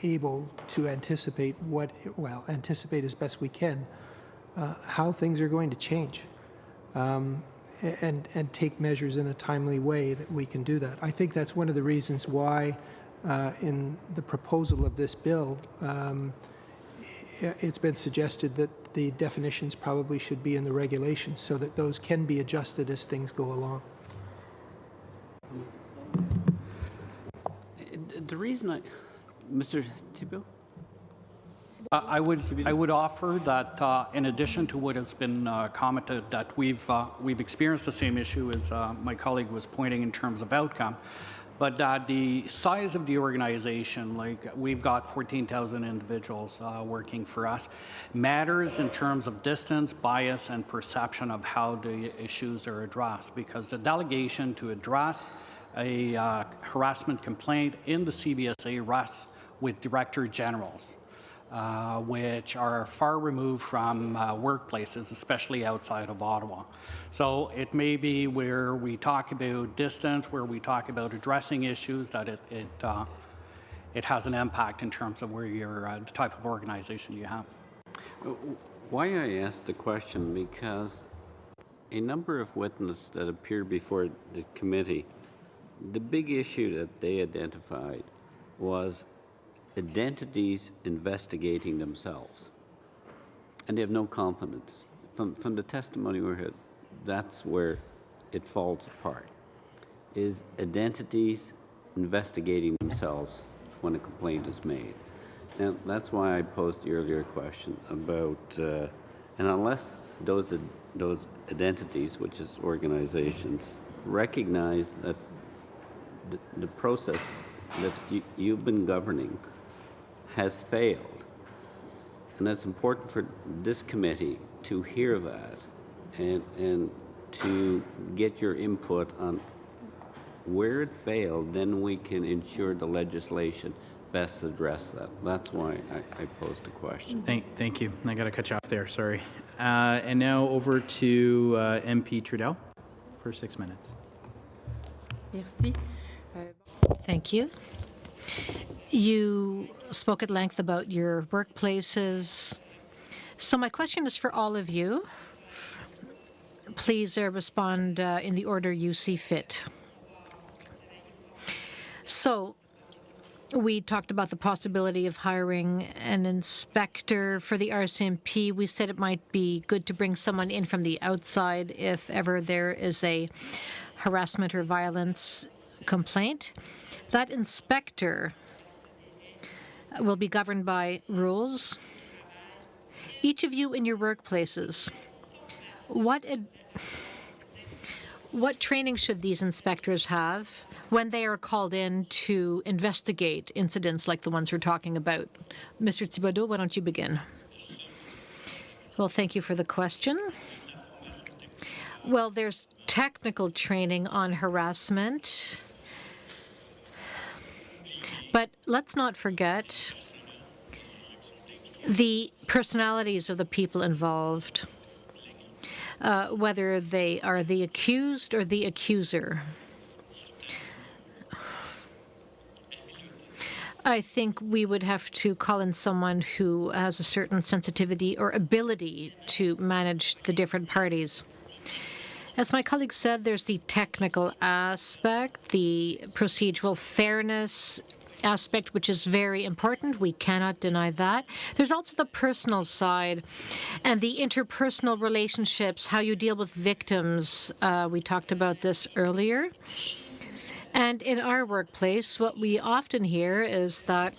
able to anticipate anticipate as best we can how things are going to change and take measures in a timely way that we can do that. I think that's one of the reasons why in the proposal of this bill, it's been suggested that the definitions probably should be in the regulations so that those can be adjusted as things go along. The reason Mr. Thibault? I would offer that in addition to what has been commented, that we've experienced the same issue as my colleague was pointing in terms of outcome, but that the size of the organization, like we've got 14,000 individuals working for us, matters in terms of distance, bias, and perception of how the issues are addressed, because the delegation to address a harassment complaint in the CBSA rests with director generals, which are far removed from workplaces, especially outside of Ottawa. So it may be where we talk about distance, where we talk about addressing issues, that it has an impact in terms of where you're, the type of organization you have. Why I asked the question, because a number of witnesses that appeared before the committee, the big issue that they identified was identities investigating themselves, and they have no confidence. From the testimony we heard, that's where it falls apart, is identities investigating themselves when a complaint is made. And that's why I posed the earlier question about, and unless those identities, which is organizations, recognize that the process that you've been governing has failed, and that's important for this committee to hear that and to get your input on where it failed, then we can ensure the legislation best address that. That's why I posed the question. Thank you. I got to cut you off there, sorry. And now over to MP Trudel for 6 minutes. Merci. Thank you. You spoke at length about your workplaces. So my question is for all of you. Please respond in the order you see fit. So we talked about the possibility of hiring an inspector for the RCMP. We said it might be good to bring someone in from the outside if ever there is a harassment or violence complaint. That inspector will be governed by rules. Each of you in your workplaces, what training should these inspectors have? when they are called in to investigate incidents like the ones we're talking about. Mr. Thibodeau, why don't you begin? Well, thank you for the question. Well, there's technical training on harassment, but let's not forget the personalities of the people involved, whether they are the accused or the accuser. I think we would have to call in someone who has a certain sensitivity or ability to manage the different parties. As my colleague said, there's the technical aspect, the procedural fairness aspect, which is very important. We cannot deny that. There's also the personal side and the interpersonal relationships, how you deal with victims. We talked about this earlier. And in our workplace, what we often hear is that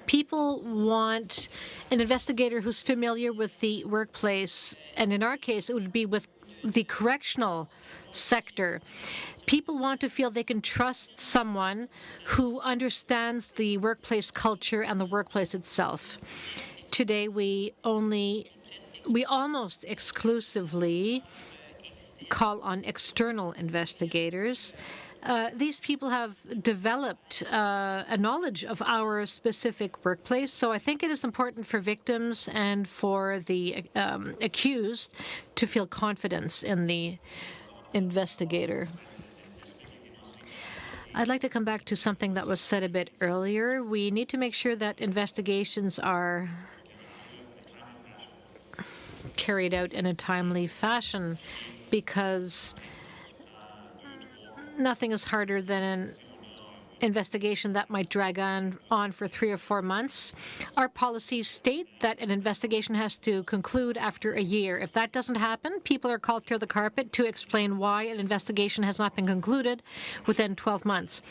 people want an investigator who's familiar with the workplace, and in our case, it would be with the correctional sector. People want to feel they can trust someone who understands the workplace culture and the workplace itself. Today, we almost exclusively call on external investigators. These people have developed a knowledge of our specific workplace, so I think it is important for victims and for the accused to feel confidence in the investigator. I'd like to come back to something that was said a bit earlier. We need to make sure that investigations are carried out in a timely fashion, because nothing is harder than an investigation that might drag on for 3 or 4 months. Our policies state that an investigation has to conclude after a year. If that doesn't happen, people are called to the carpet to explain why an investigation has not been concluded within 12 months.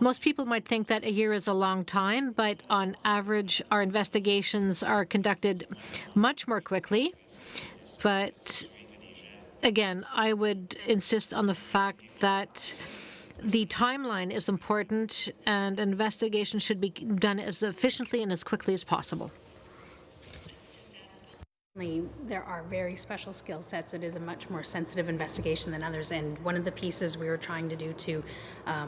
Most people might think that a year is a long time, but on average, our investigations are conducted much more quickly. But again, I would insist on the fact that the timeline is important, and an investigation should be done as efficiently and as quickly as possible. There are very special skill sets. It is a much more sensitive investigation than others, and one of the pieces we were trying to do to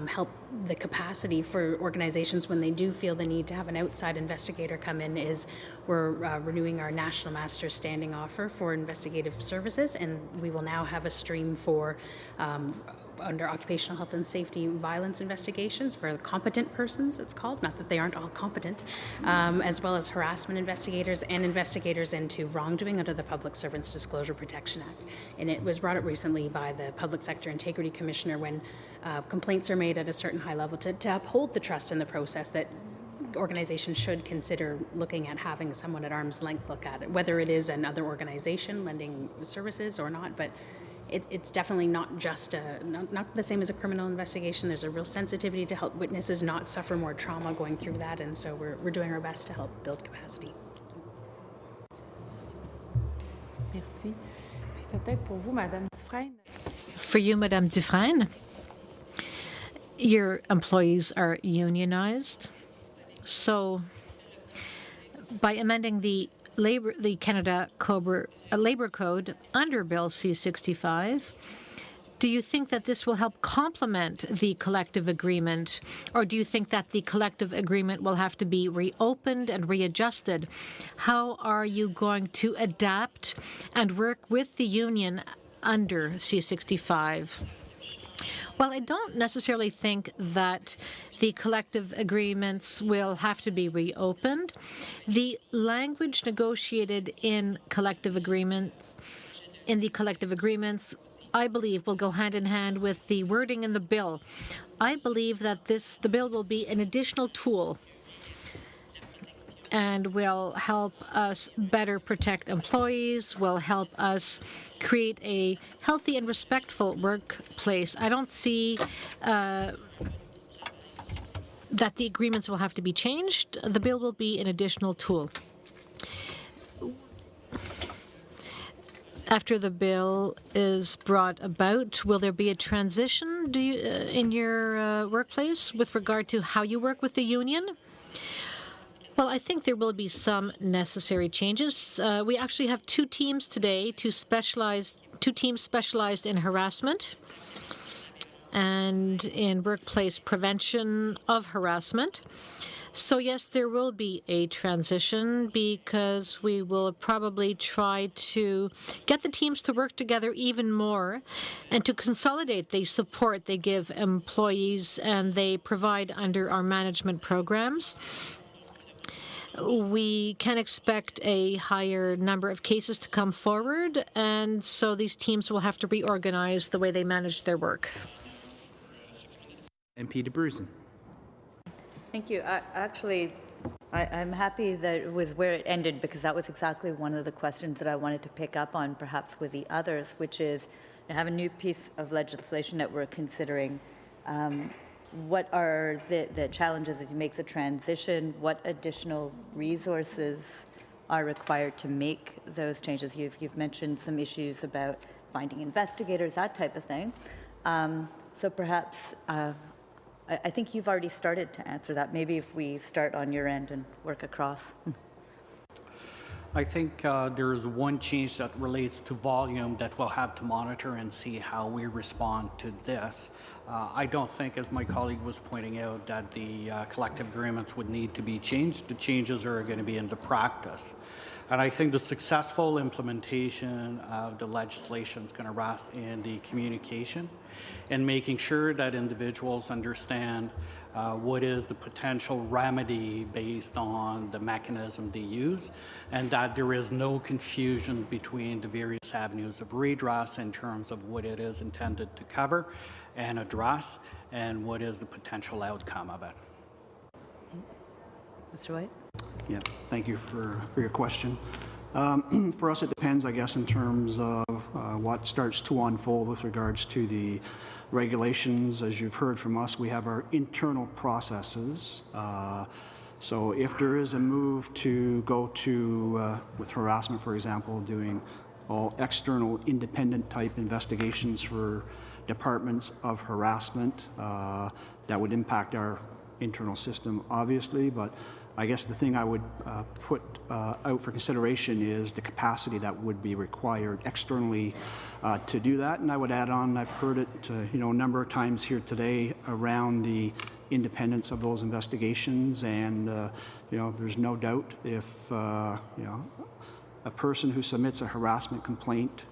help the capacity for organizations when they do feel the need to have an outside investigator come in is we're renewing our National Master's Standing Offer for investigative services, and we will now have a stream for under occupational health and safety violence investigations for competent persons, it's called, not that they aren't all competent, as well as harassment investigators and investigators into wrongdoing under the Public Servants Disclosure Protection Act. And it was brought up recently by the Public Sector Integrity Commissioner when complaints are made at a certain high level to uphold the trust in the process that organizations should consider looking at having someone at arm's length look at it, whether it is another organization lending services or not. But it's definitely not just not the same as a criminal investigation. There's a real sensitivity to help witnesses not suffer more trauma going through that, and so we're doing our best to help build capacity. Merci. Peut-être pour vous, Madame Dufresne. For you, Madame Dufresne, your employees are unionized, so by amending the Canada Labour Code under Bill C-65, do you think that this will help complement the collective agreement, or do you think that the collective agreement will have to be reopened and readjusted? How are you going to adapt and work with the union under C-65? Well, I don't necessarily think that the collective agreements will have to be reopened. The language negotiated in the collective agreements, I believe, will go hand in hand with the wording in the bill. I believe that the bill will be an additional tool and will help us better protect employees, will help us create a healthy and respectful workplace. I don't see that the agreements will have to be changed. The bill will be an additional tool. after the bill is brought about, will there be a transition in your workplace with regard to how you work with the union? Well, I think there will be some necessary changes. We actually have two teams today, two teams specialized in harassment and in workplace prevention of harassment. So yes, there will be a transition because we will probably try to get the teams to work together even more and to consolidate the support they give employees and they provide under our management programs. We can expect a higher number of cases to come forward, and so these teams will have to reorganize the way they manage their work. MP de Bruzen. Thank you. I'm happy that with where it ended because that was exactly one of the questions that I wanted to pick up on, perhaps with the others, which is to have a new piece of legislation that we're considering. What are the challenges as you make the transition? What additional resources are required to make those changes? You've mentioned some issues about finding investigators, that type of thing. So perhaps I think you've already started to answer that. Maybe if we start on your end and work across. I think there's one change that relates to volume that we'll have to monitor and see how we respond to this. I don't think, as my colleague was pointing out, that the collective agreements would need to be changed. The changes are going to be into practice. And I think the successful implementation of the legislation is going to rest in the communication and making sure that individuals understand what is the potential remedy based on the mechanism they use, and that there is no confusion between the various avenues of redress in terms of what it is intended to cover and address and what is the potential outcome of it. Mr. White? Yeah, thank you for your question. For us, it depends, I guess, in terms of what starts to unfold with regards to the regulations. As you've heard from us, we have our internal processes. So if there is a move to go to, with harassment, for example, doing all external independent type investigations for departments of harassment, that would impact our internal system, obviously, but I guess the thing I would put out for consideration is the capacity that would be required externally to do that. And I would add on, I've heard it a number of times here today around the independence of those investigations, and there's no doubt if a person who submits a harassment complaint,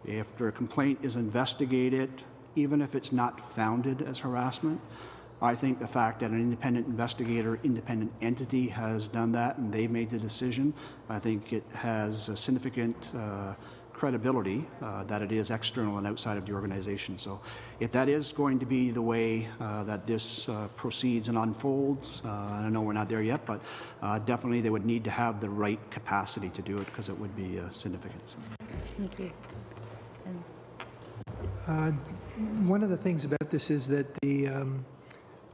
if their complaint is investigated, even if it's not founded as harassment, I think the fact that an independent investigator, independent entity has done that and they've made the decision, I think it has a significant credibility that it is external and outside of the organization. So if that is going to be the way that this proceeds and unfolds, I know we're not there yet, but definitely they would need to have the right capacity to do it because it would be significant. Thank you. One of the things about this is that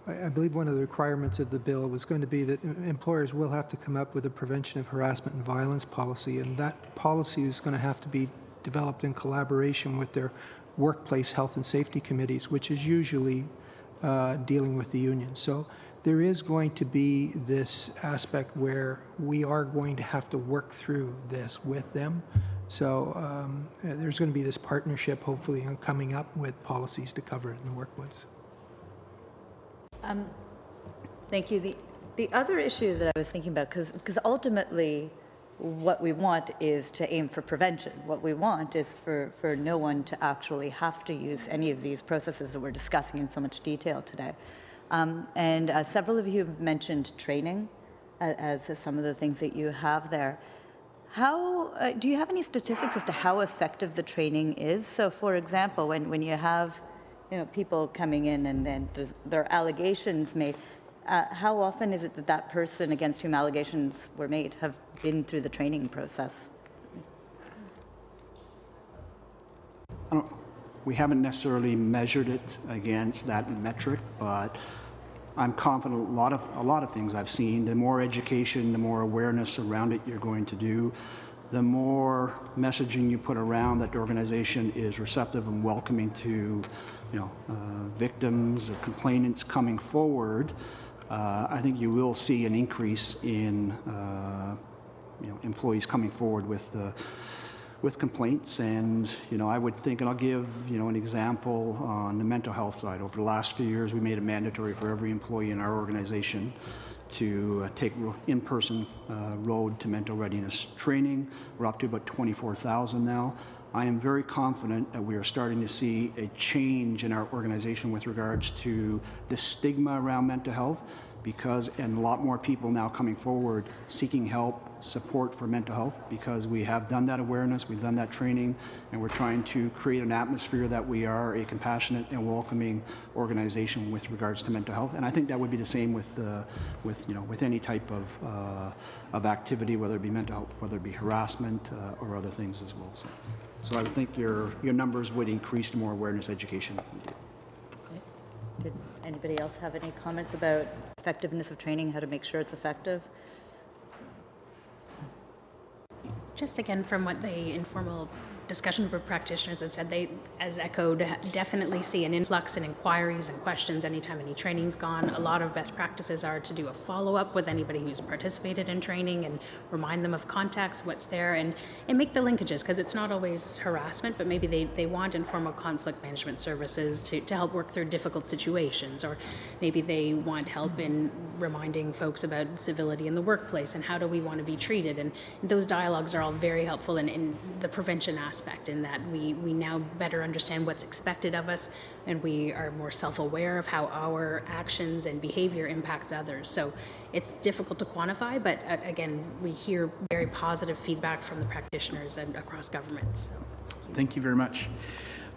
I believe one of the requirements of the bill was going to be that employers will have to come up with a prevention of harassment and violence policy, and that policy is going to have to be developed in collaboration with their workplace health and safety committees, which is usually dealing with the union. So there is going to be this aspect where we are going to have to work through this with them. So there's going to be this partnership, hopefully, on coming up with policies to cover it in the workplace. Thank you. The other issue that I was thinking about, because ultimately what we want is to aim for prevention. What we want is for no one to actually have to use any of these processes that we're discussing in so much detail today. And several of you have mentioned training as some of the things that you have there. How do you have any statistics as to how effective the training is? So, for example, when you have people coming in and then there are allegations made, how often is it that that person against whom allegations were made have been through the training process? We haven't necessarily measured it against that metric, but I'm confident a lot of things I've seen, the more education, the more awareness around it you're going to do, the more messaging you put around that the organization is receptive and welcoming to, victims or complainants coming forward, I think you will see an increase in employees coming forward with complaints. And I would think, and I'll give an example on the mental health side. Over the last few years, we made it mandatory for every employee in our organization to take in-person road to mental readiness training. We're up to about 24,000 now. I am very confident that we are starting to see a change in our organization with regards to the stigma around mental health, and a lot more people now coming forward seeking help, support for mental health, because we have done that awareness, we've done that training, and we're trying to create an atmosphere that we are a compassionate and welcoming organization with regards to mental health. And I think that would be the same with any type of activity, whether it be mental health, whether it be harassment or other things as well. So I would think your numbers would increase more awareness education. Did anybody else have any comments about effectiveness of training, how to make sure it's effective? Just again, from what the informal discussion group practitioners have said, they, as echoed, definitely see an influx in inquiries and questions anytime any training's gone. A lot of best practices are to do a follow-up with anybody who's participated in training and remind them of context, what's there, and make the linkages, because it's not always harassment, but maybe they want informal conflict management services to help work through difficult situations, or maybe they want help in reminding folks about civility in the workplace and how do we want to be treated. And those dialogues are all very helpful in the prevention aspect, in that we now better understand what's expected of us, and we are more self-aware of how our actions and behavior impacts others. So it's difficult to quantify, but again, we hear very positive feedback from the practitioners and across governments. Thank you very much.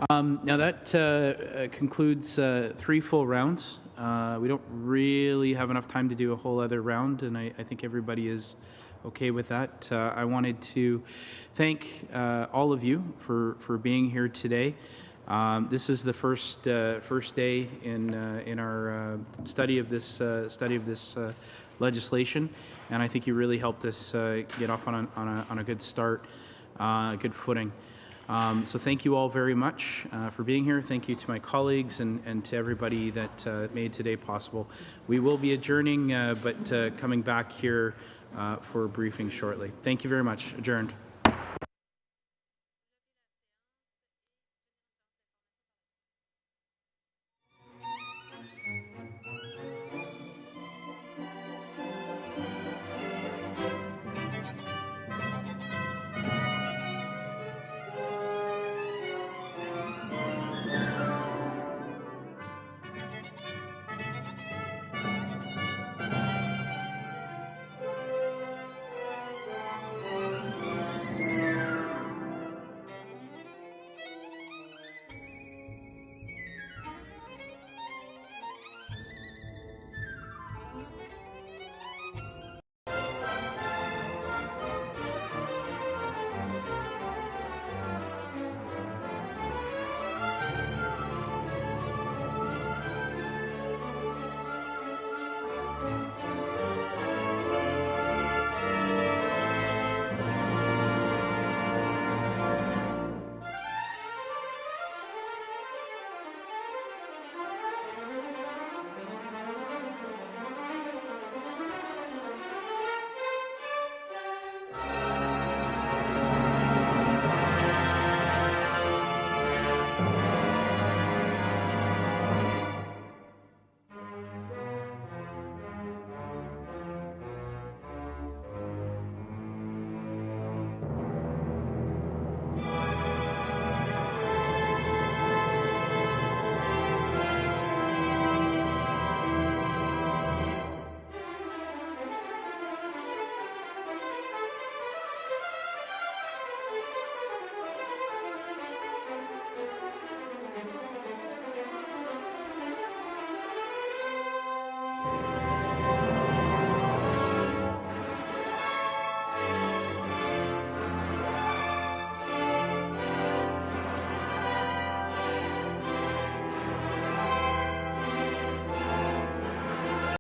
Now that concludes 3 full rounds. We don't really have enough time to do a whole other round, and I think everybody is okay with that. I wanted to thank all of you for being here today. This is the first day in our study of this legislation, and I think you really helped us get off on a good start, a good footing. So thank you all very much for being here. Thank you to my colleagues and to everybody that made today possible. We will be adjourning, but coming back here for a briefing shortly. Thank you very much. Adjourned.